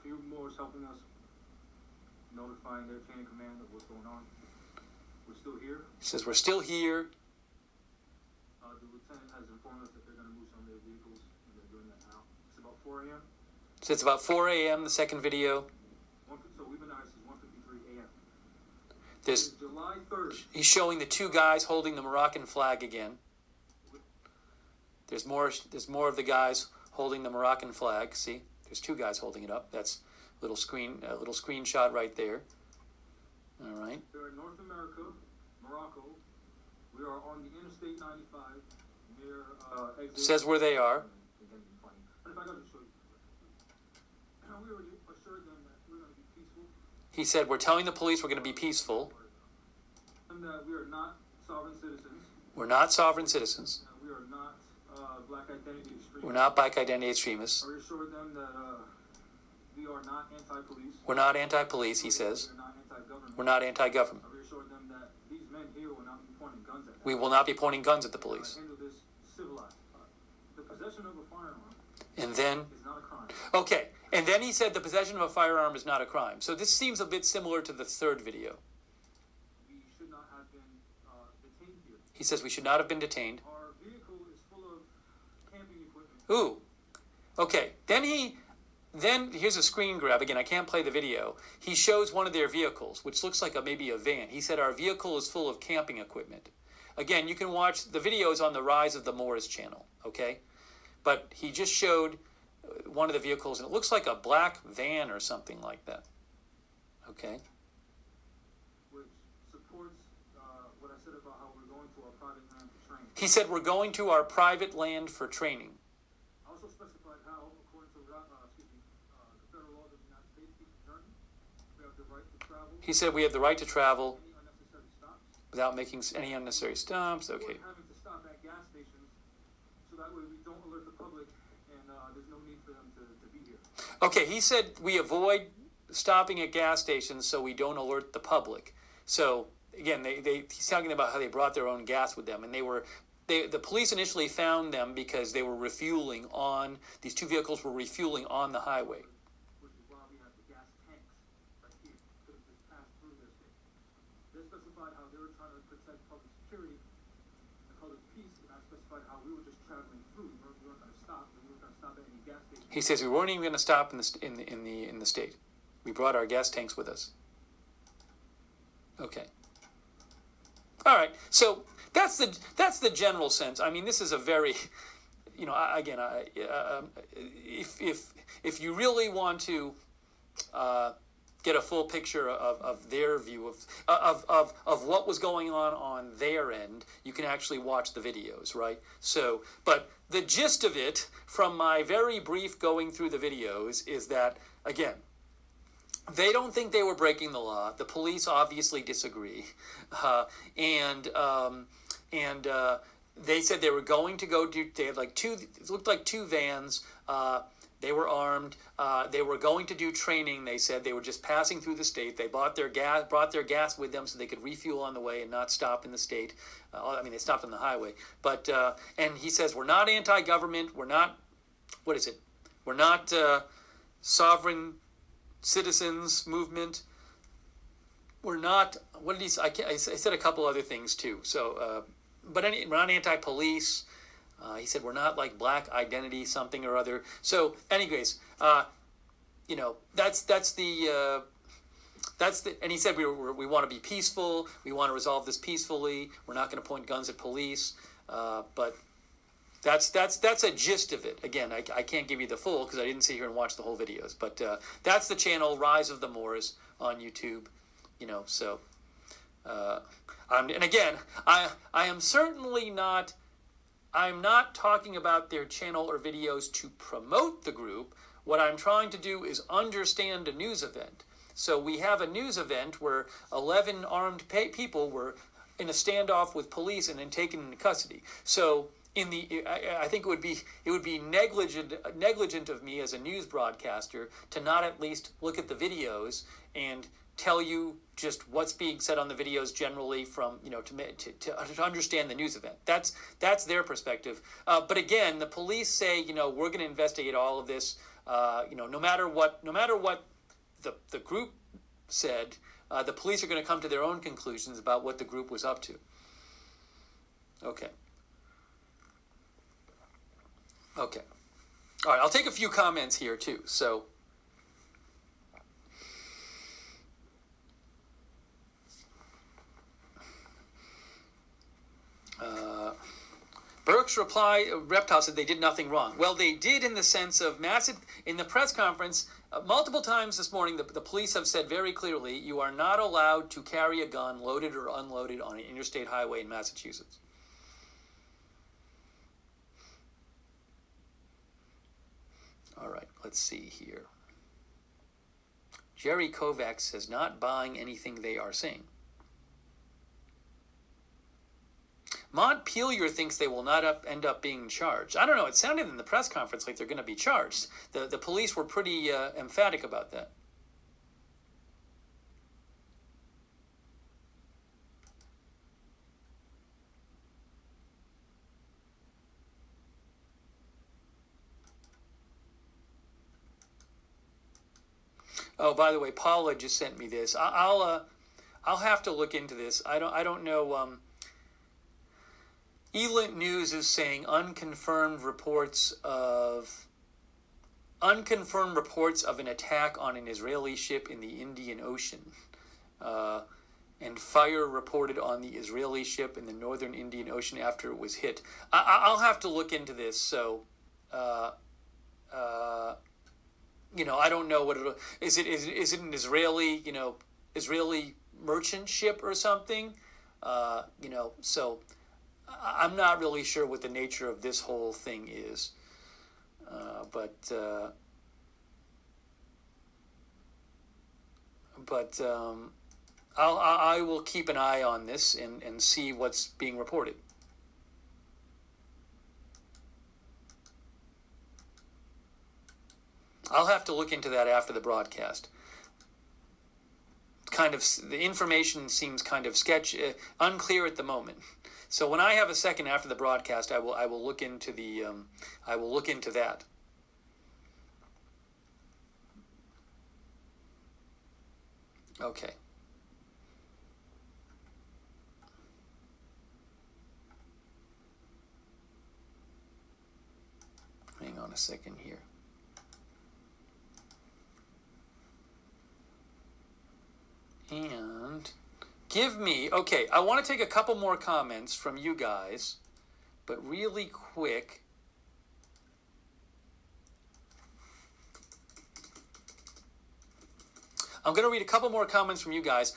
[SPEAKER 16] few more helping us, notifying their chain of command of what's going on. We're still here.
[SPEAKER 1] He says we're still here.
[SPEAKER 16] The lieutenant has informed us that they're going to move some of their vehicles, and they're doing that now. It's about 4 a.m.
[SPEAKER 1] So it's about 4 a.m. The second video.
[SPEAKER 16] So we've been out since 1:53 a.m.
[SPEAKER 1] There's
[SPEAKER 16] July 3rd.
[SPEAKER 1] he's showing the two guys holding the Moroccan flag again. There's more of the guys holding the Moroccan flag. See, there's two guys holding it up. That's a little screenshot right there. All right.
[SPEAKER 16] We're in North America, Morocco. We are on the Interstate 95 near exit.
[SPEAKER 1] Says where they are.
[SPEAKER 16] And if I go to show you, we already assured them that we're going to be peaceful.
[SPEAKER 1] He said we're telling the police we're going to be peaceful.
[SPEAKER 16] And that we are not sovereign citizens.
[SPEAKER 1] We're not sovereign citizens.
[SPEAKER 16] We are not black identity extremists.
[SPEAKER 1] We're not black identity extremists.
[SPEAKER 16] I assured them that we are not anti-police.
[SPEAKER 1] We're not anti-police, he says. We're not anti-government.
[SPEAKER 16] I reassured them that these men here will not be pointing guns at them.
[SPEAKER 1] We will not be pointing guns at the police.
[SPEAKER 16] Handle this civilized. The possession of a firearm
[SPEAKER 1] And then,
[SPEAKER 16] is not a crime.
[SPEAKER 1] okay, and then he said the possession of a firearm is not a crime. So this seems a bit similar to the third video.
[SPEAKER 16] We should not have been detained here.
[SPEAKER 1] He says we should not have been detained.
[SPEAKER 16] Our vehicle is full of camping equipment.
[SPEAKER 1] Ooh, okay. Then here's a screen grab. Again, I can't play the video. He shows one of their vehicles, which looks like maybe a van. He said our vehicle is full of camping equipment. Again, you can watch the videos on the Rise of the Moors channel, okay? But he just showed one of the vehicles, and it looks like a black van or something like that. Okay?
[SPEAKER 16] Which supports what I said about how we're going to our private land for training.
[SPEAKER 1] He said we're going to our private land for training.
[SPEAKER 16] I also specified how, according to the federal laws of the United States, we have the right to travel.
[SPEAKER 1] He said we have the right to travel
[SPEAKER 16] Any unnecessary stops.
[SPEAKER 1] without making any unnecessary stops. Okay.
[SPEAKER 16] Or having to stop at gas stations, so that way we don't alert the public, and there's no need for them to be here.
[SPEAKER 1] Okay, he said we avoid stopping at gas stations so we don't alert the public. So again, he's talking about how they brought their own gas with them, and the police initially found them because they were refueling on these two vehicles were refueling on the highway.
[SPEAKER 16] Which is why we have the gas tanks right here. Could have just passed through their state. They specified how they were trying to protect public security and public peace, and I specified how we were just traveling through. We weren't going to stop, and we weren't going to stop at any gas station.
[SPEAKER 1] He says we weren't even going to stop in the state. We brought our gas tanks with us. Okay. All right. So that's the general sense. I mean, this is a very, if you really want to get a full picture of their view of what was going on their end, you can actually watch the videos, right? So, but the gist of it, from my very brief going through the videos, is that, again, they don't think they were breaking the law. The police obviously disagree, and they said they were going to go do. They had it looked like two vans. They were armed. They were going to do training. They said they were just passing through the state. They brought their gas with them so they could refuel on the way and not stop in the state. They stopped on the highway. But and he says we're not anti-government. We're not. What is it? We're not sovereign citizens movement. We're not. What did he say? I said a couple other things too. So, but we're not anti-police. He said we're not like black identity something or other. So, anyways, that's the. And he said we want to be peaceful. We want to resolve this peacefully. We're not going to point guns at police. But that's a gist of it. Again, I can't give you the full because I didn't sit here and watch the whole videos. But that's the channel Rise of the Moors on YouTube. So. And again, I am certainly not. I'm not talking about their channel or videos to promote the group What I'm trying to do is understand a news event. So we have a news event where 11 armed people were in a standoff with police and then taken into custody. So I think it would be negligent of me as a news broadcaster to not at least look at the videos and tell you just what's being said on the videos generally from, to understand the news event. That's their perspective. But again, the police say, we're going to investigate all of this. No matter what the group said, the police are going to come to their own conclusions about what the group was up to. Okay. Okay. All right, I'll take a few comments here too. So, Burke's reply, Reptile said they did nothing wrong. Well, they did in the sense of in the press conference, multiple times this morning, the police have said very clearly, you are not allowed to carry a gun loaded or unloaded on an interstate highway in Massachusetts. All right, let's see here. Jerry Kovacs says not buying anything they are saying. Montpelier thinks they will not end up being charged. I don't know. It sounded in the press conference like they're going to be charged. The police were pretty emphatic about that. Oh, by the way, Paula just sent me this. I'll have to look into this. I don't know. Elint News is saying unconfirmed reports of an attack on an Israeli ship in the Indian Ocean, and fire reported on the Israeli ship in the northern Indian Ocean after it was hit. I'll have to look into this. So, I don't know what it is. Is it an Israeli, Israeli merchant ship or something? So. I'm not really sure what the nature of this whole thing is, but I will keep an eye on this and see what's being reported. I'll have to look into that after the broadcast. The information seems kind of unclear at the moment. So when I have a second after the broadcast, I will look into that. Okay. Hang on a second here. And okay, I want to take a couple more comments from you guys, but really quick. I'm going to read a couple more comments from you guys.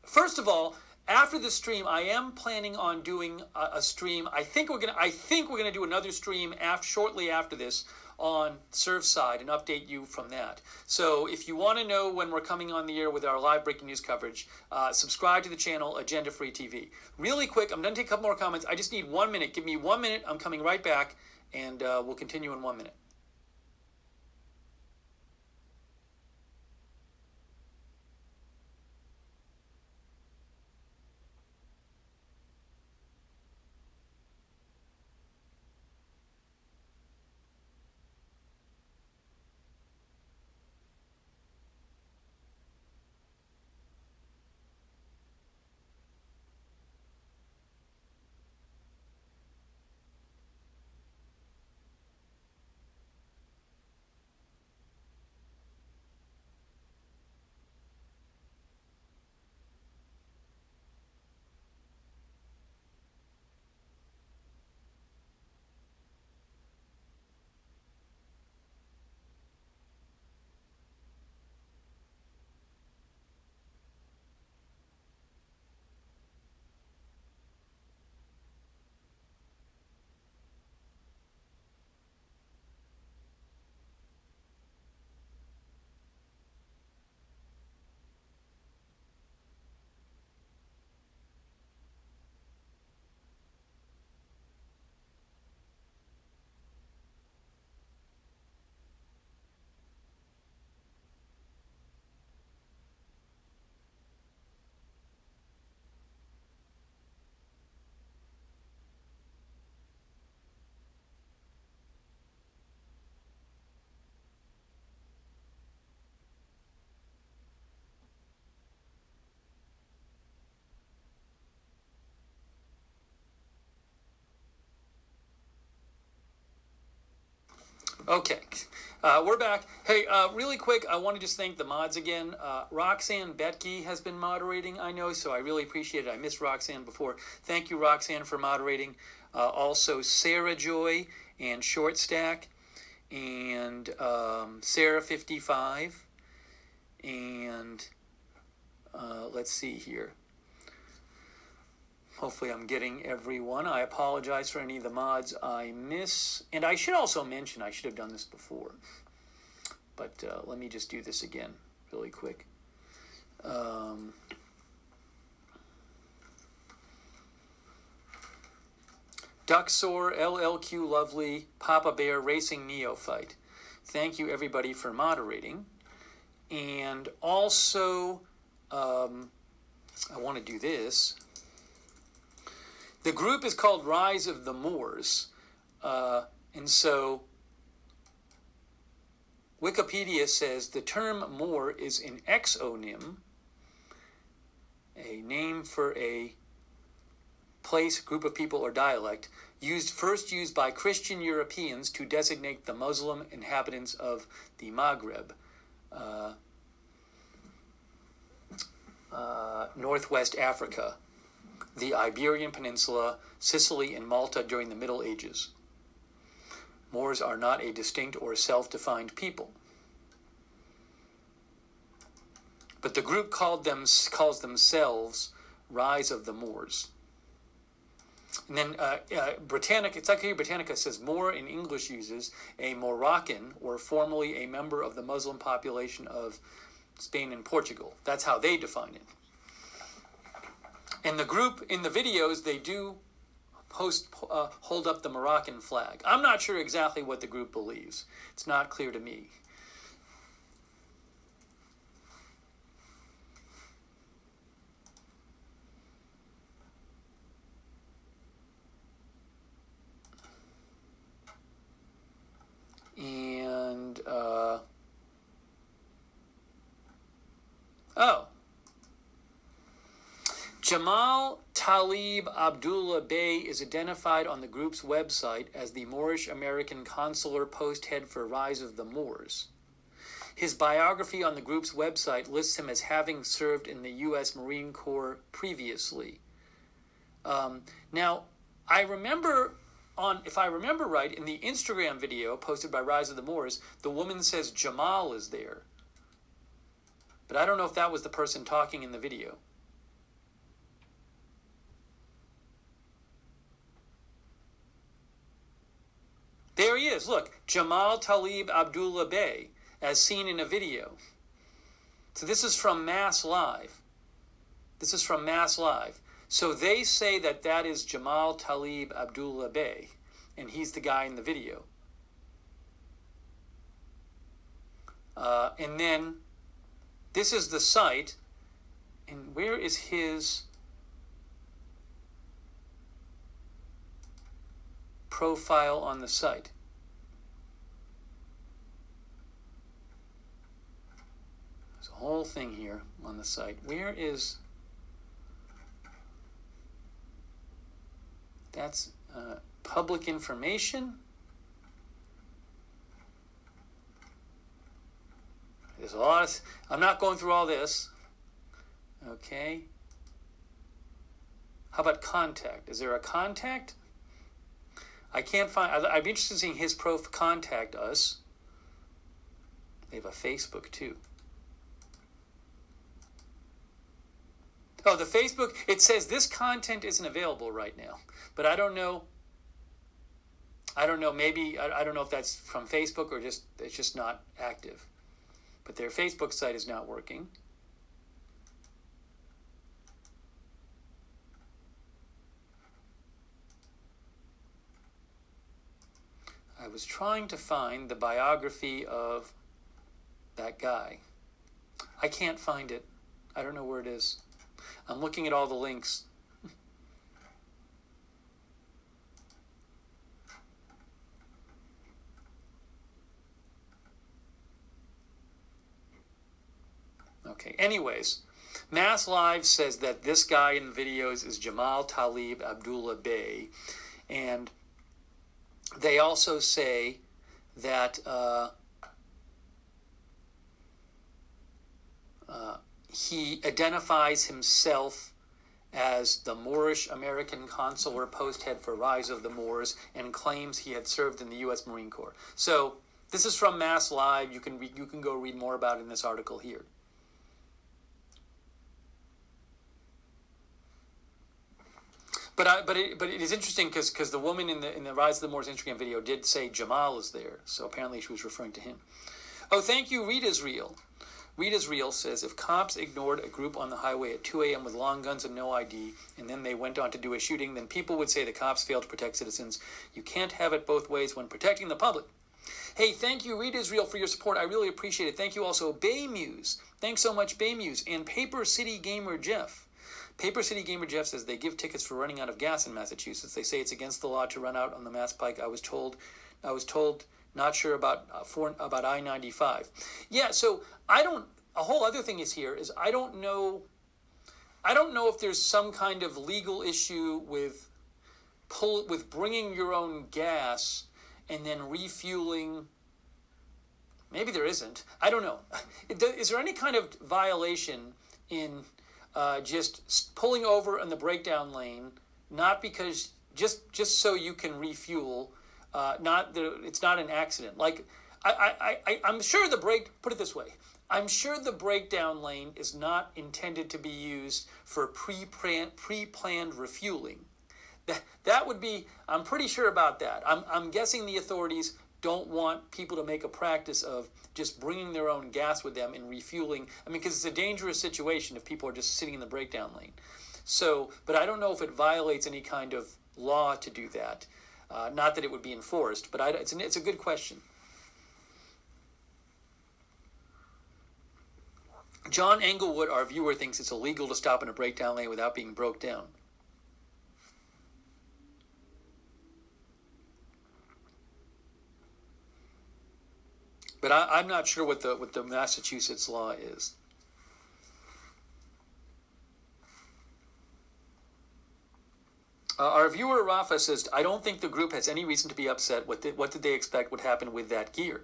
[SPEAKER 1] First of all, after the stream, I am planning on doing a stream. I think we're gonna do another stream shortly after this on Surfside and update you from that. So if you want to know when we're coming on the air with our live breaking news coverage, subscribe to the channel Agenda Free TV. Really quick, I'm going to take a couple more comments. I just need 1 minute. Give me 1 minute. I'm coming right back, and we'll continue in 1 minute. Okay, we're back. Hey, really quick, I want to just thank the mods again. Roxanne Betke has been moderating, I know, so I really appreciate it. I missed Roxanne before. Thank you, Roxanne, for moderating. Also, Sarah Joy and Short Stack and Sarah55 and let's see here. Hopefully I'm getting everyone. I apologize for any of the mods I miss. And I should also mention, I should have done this before. But let me just do this again really quick. Duxor, LLQ Lovely, Papa Bear, Racing Neophyte. Thank you everybody for moderating. And also, I want to do this. The group is called Rise of the Moors, and so Wikipedia says the term Moor is an exonym, a name for a place, group of people, or dialect, first used by Christian Europeans to designate the Muslim inhabitants of the Maghreb, Northwest Africa, the Iberian Peninsula, Sicily, and Malta during the Middle Ages. Moors are not a distinct or self-defined people. But the group calls themselves Rise of the Moors. And then Britannica, Encyclopedia Britannica says Moor in English uses a Moroccan, or formerly a member of the Muslim population of Spain and Portugal. That's how they define it. And the group, in the videos, they do hold up the Moroccan flag. I'm not sure exactly what the group believes. It's not clear to me. And, Jamal Talib Abdullah Bey is identified on the group's website as the Moorish American consular post head for Rise of the Moors. His biography on the group's website lists him as having served in the U.S. Marine Corps previously. Now, I remember if I remember right, in the Instagram video posted by Rise of the Moors, the woman says Jamal is there. But I don't know if that was the person talking in the video. There he is, look, Jamal Talib Abdullah Bey, as seen in a video. So this is from Mass Live. This is from Mass Live. So they say that that is Jamal Talib Abdullah Bey, and he's the guy in the video. And then this is the site, and where is his profile on the site? There's a whole thing here on the site. Where is... That's public information. There's a lot of... I'm not going through all this. Okay. How about contact? Is there a contact? I can't find... I'd be interested in seeing his contact us. They have a Facebook, too. Oh, the Facebook... It says this content isn't available right now. But I don't know... Maybe... I don't know if that's from Facebook or just it's just not active. But their Facebook site is not working. I was trying to find the biography of that guy. I can't find it. I don't know where it is. I'm looking at all the links. Okay, anyways, Mass Live says that this guy in the videos is Jamal Talib Abdullah Bey, and they also say that he identifies himself as the Moorish American consular post head for Rise of the Moors and claims he had served in the U.S. Marine Corps. So this is from Mass Live. You can go read more about it in this article here. But it is interesting because the woman in the Rise of the Moors Instagram video did say Jamal is there, so apparently she was referring to him. Oh, thank you, Rita's Real. Rita's Real says, if cops ignored a group on the highway at 2 a.m. with long guns and no ID, and then they went on to do a shooting, then people would say the cops failed to protect citizens. You can't have it both ways when protecting the public. Hey, thank you, Rita's Real, for your support. I really appreciate it. Thank you also, Baymuse. Thanks so much, Baymuse. And Paper City Gamer Jeff. Paper City Gamer Jeff says they give tickets for running out of gas in Massachusetts. They say it's against the law to run out on the Mass Pike. I was told, not sure about I-95. Yeah, so a whole other thing is I don't know if there's some kind of legal issue with bringing your own gas and then refueling. Maybe there isn't. I don't know. Is there any kind of violation in just pulling over in the breakdown lane, not because just so you can refuel? It's not an accident. Like I'm sure put it this way. I'm sure the breakdown lane is not intended to be used for pre-planned refueling. That would be, I'm pretty sure about that. I'm guessing the authorities don't want people to make a practice of just bringing their own gas with them and refueling. I mean, because it's a dangerous situation if people are just sitting in the breakdown lane. So, but I don't know if it violates any kind of law to do that. Not that it would be enforced, but it's a good question. John Englewood, our viewer, thinks it's illegal to stop in a breakdown lane without being broke down. But I'm not sure what the Massachusetts law is. Our viewer Rafa says, I don't think the group has any reason to be upset. What did they expect would happen with that gear?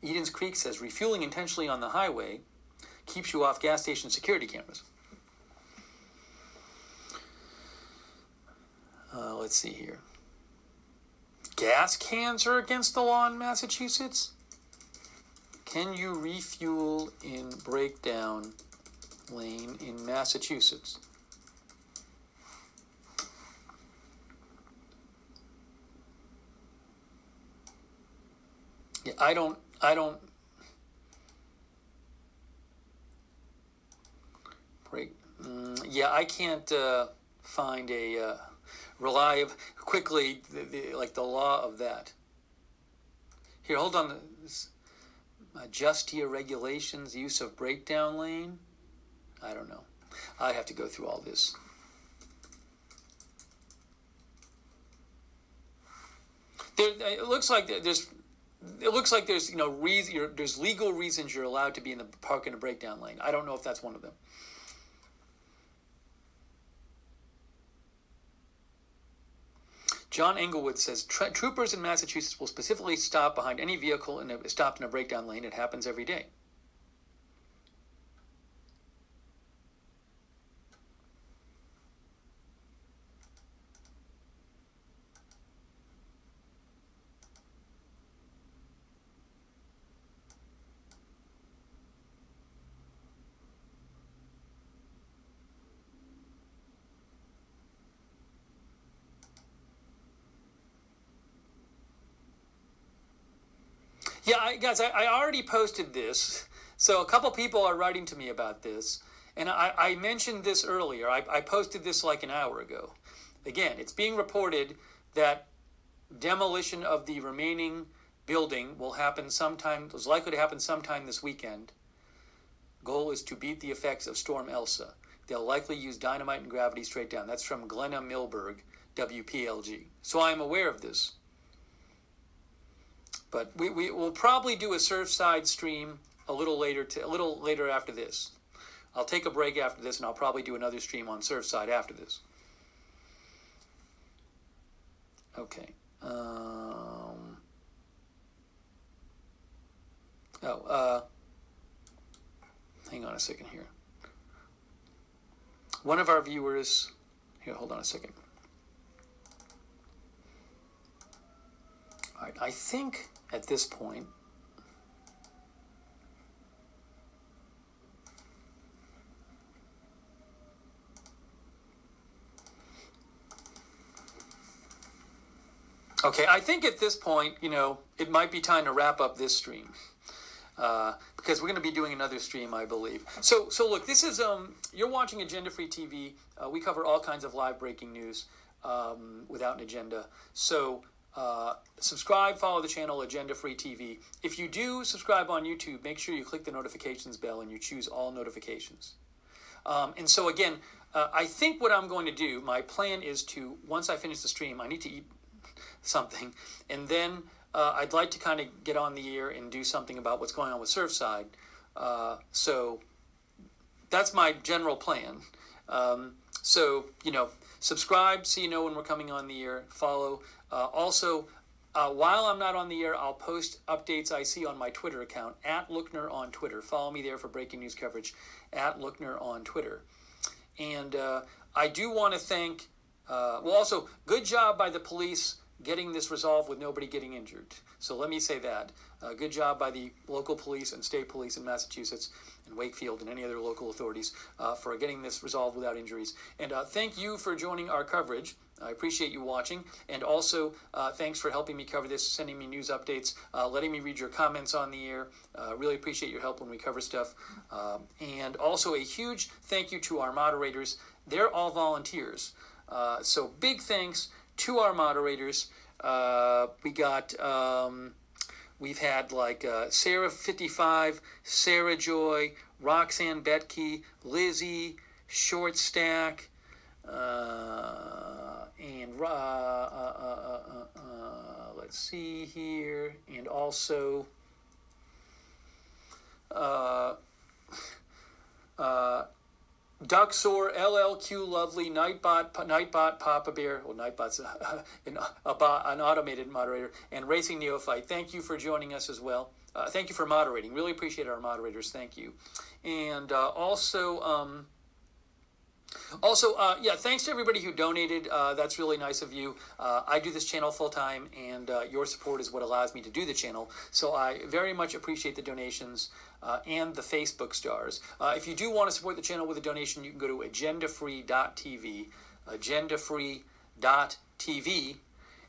[SPEAKER 1] Eden's Creek says, refueling intentionally on the highway keeps you off gas station security cameras. Let's see here. Gas cans are against the law in Massachusetts? Can you refuel in breakdown lane in Massachusetts? Yeah, I don't break. Yeah, I can't find a reliable quickly like the law of that. Here, hold on. Justia regulations, use of breakdown lane. I don't know. I have to go through all this. It looks like there's there's legal reasons you're allowed to be in the park in a breakdown lane. I don't know if that's one of them. John Englewood says, troopers in Massachusetts will specifically stop behind any vehicle stopped in a breakdown lane. It happens every day. Yeah, guys, I already posted this, so a couple people are writing to me about this, and I mentioned this earlier. I posted this like an hour ago. Again, it's being reported that demolition of the remaining building will happen sometime, is likely to happen sometime this weekend. Goal is to beat the effects of Storm Elsa. They'll likely use dynamite and gravity straight down. That's from Glenna Milberg, WPLG. So I'm aware of this. But we will probably do a Surfside stream a little later after this. I'll take a break after this, and I'll probably do another stream on Surfside after this. Okay. Hang on a second here. One of our viewers, here, hold on a second. All right, I think at this point, okay, I think at this point, it might be time to wrap up this stream. Because we're going to be doing another stream, I believe. So look, this is, you're watching Agenda Free TV. We cover all kinds of live breaking news without an agenda. So subscribe, follow the channel, Agenda Free TV. If you do subscribe on YouTube, make sure you click the notifications bell and you choose all notifications. And so again, I think what I'm going to do, my plan is to, once I finish the stream, I need to eat something, and then I'd like to kind of get on the air and do something about what's going on with Surfside. So that's my general plan. So, subscribe so you know when we're coming on the air. Follow. Also, while I'm not on the air, I'll post updates I see on my Twitter account, @Lookner on Twitter. Follow me there for breaking news coverage, @Lookner on Twitter. And I do want to thank, also, good job by the police getting this resolved with nobody getting injured. So let me say that. Good job by the local police and state police in Massachusetts and Wakefield and any other local authorities for getting this resolved without injuries. And thank you for joining our coverage. I appreciate you watching. And also, thanks for helping me cover this, sending me news updates, letting me read your comments on the air. Really appreciate your help when we cover stuff. And also a huge thank you to our moderators. They're all volunteers. So big thanks to our moderators. We've had like Sarah 55, Sarah Joy, Roxanne Betke, Lizzie, Short Stack, and let's see here, and also Duxor, LLQ, Lovely, Nightbot, Papa Bear, well, Nightbot's an automated moderator, and Racing Neophyte. Thank you for joining us as well. Thank you for moderating. Really appreciate our moderators. Thank you. And thanks to everybody who donated. That's really nice of you. I do this channel full time, and your support is what allows me to do the channel. So I very much appreciate the donations and the Facebook stars. If you do want to support the channel with a donation, you can go to agendafree.tv, agendafree.tv.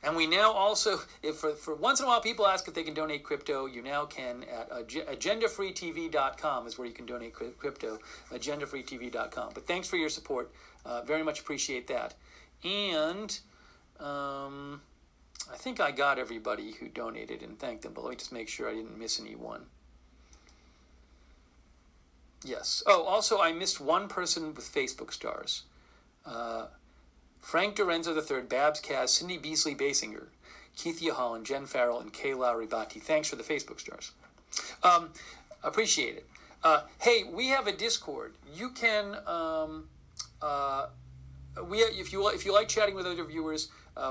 [SPEAKER 1] And we now also, if for once in a while people ask if they can donate crypto, you now can at agendafreetv.com is where you can donate crypto, agendafreetv.com. But thanks for your support. Very much appreciate that. And I think I got everybody who donated and thanked them, but let me just make sure I didn't miss anyone. Yes. Oh, also I missed one person with Facebook stars. Frank Dorenzo III, Babs Kaz, Cindy Beasley Basinger, Keith Holland, Jen Farrell, and Kay Lowry Batti. Thanks for the Facebook stars. Appreciate it. Hey, we have a Discord. You can, if you like chatting with other viewers,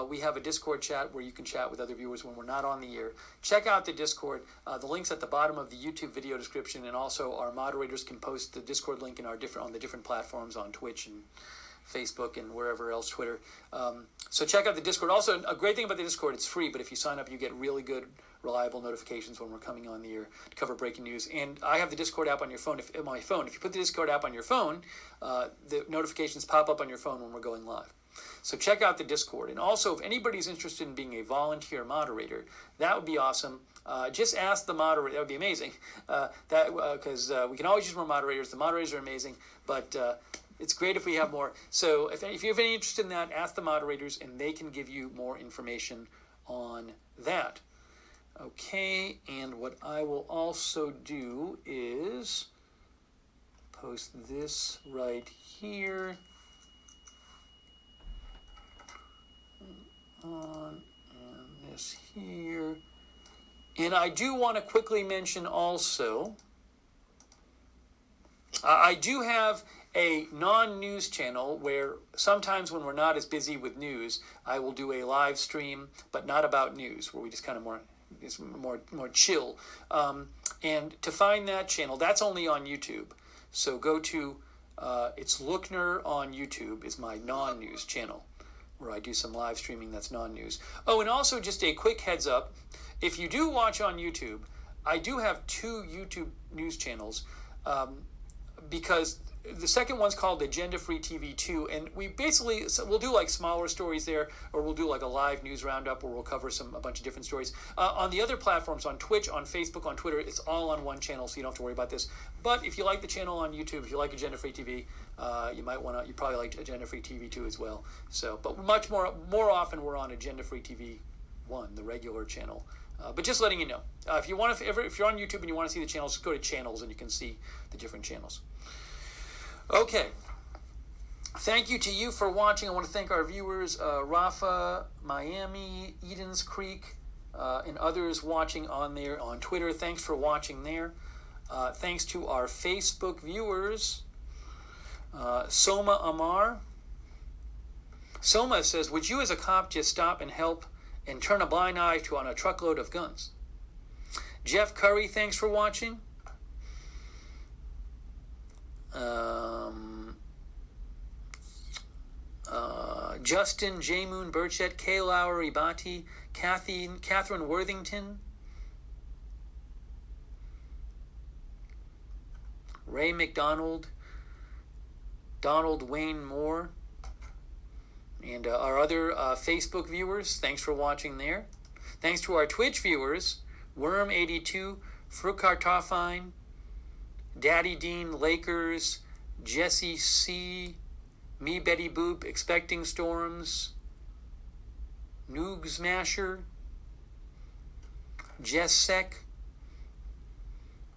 [SPEAKER 1] we have a Discord chat where you can chat with other viewers when we're not on the air. Check out the Discord. The link's at the bottom of the YouTube video description, and also our moderators can post the Discord link on the different platforms on Twitch and Facebook and wherever else, Twitter. So check out the Discord. Also, a great thing about the Discord, it's free, but if you sign up, you get really good, reliable notifications when we're coming on the air to cover breaking news. And I have the Discord app on your phone. If you put the Discord app on your phone, the notifications pop up on your phone when we're going live. So check out the Discord. And also, if anybody's interested in being a volunteer moderator, that would be awesome. Just ask the moderator. That would be amazing. Because we can always use more moderators. The moderators are amazing, but it's great if we have more. So if you have any interest in that, ask the moderators, and they can give you more information on that. Okay, and what I will also do is post this right here. And this here. And I do want to quickly mention also, I do have a non-news channel where sometimes when we're not as busy with news, I will do a live stream, but not about news, where we just kind of more chill. And to find that channel, that's only on YouTube. So go to, it's Lookner on YouTube is my non-news channel, where I do some live streaming that's non-news. Oh, and also just a quick heads up, if you do watch on YouTube, I do have 2 YouTube news channels, because the second one's called Agenda Free TV 2, and we'll do like smaller stories there, or we'll do like a live news roundup where we'll cover a bunch of different stories. On the other platforms, on Twitch, on Facebook, on Twitter, it's all on one channel, so you don't have to worry about this. But if you like the channel on YouTube, if you like Agenda Free TV, you probably like Agenda Free TV 2 as well. So, but much more often we're on Agenda Free TV 1, the regular channel. But just letting you know, if you're on YouTube and you want to see the channels, just go to channels and you can see the different channels. Okay. Thank you to you for watching. I want to thank our viewers, Rafa, Miami, Edens Creek, and others watching on Twitter. Thanks for watching there. Thanks to our Facebook viewers, Soma Amar. Soma says, would you as a cop just stop and help and turn a blind eye on a truckload of guns? Jeff Curry, thanks for watching. Justin, J. Moon, Burchett, K. Lowry, Ibati, Catherine Worthington, Ray McDonald, Donald Wayne Moore, and our other Facebook viewers, thanks for watching there. Thanks to our Twitch viewers, Worm82, Frukartoffine, Daddy Dean, Lakers, Jesse C., Me Betty Boop, Expecting Storms, Noog Smasher, Jess Sec,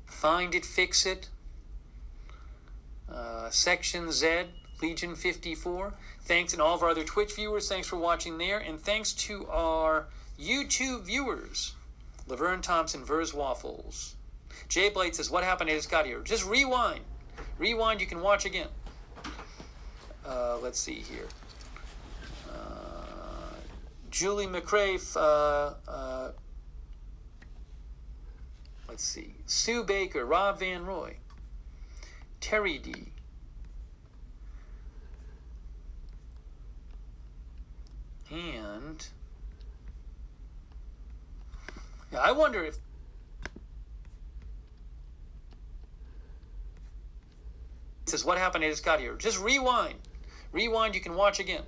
[SPEAKER 1] Find It, Fix It, Section Z, Legion 54. Thanks, and all of our other Twitch viewers, thanks for watching there. And thanks to our YouTube viewers, Laverne Thompson, Vers Waffles. Jay Blade says, what happened? I just got here. Just rewind. Rewind, you can watch again. Let's see here. Julie McCrae, let's see. Sue Baker, Rob Van Roy, Terry D. And I wonder if it says, what happened? I just got here. Just rewind. Rewind, you can watch again.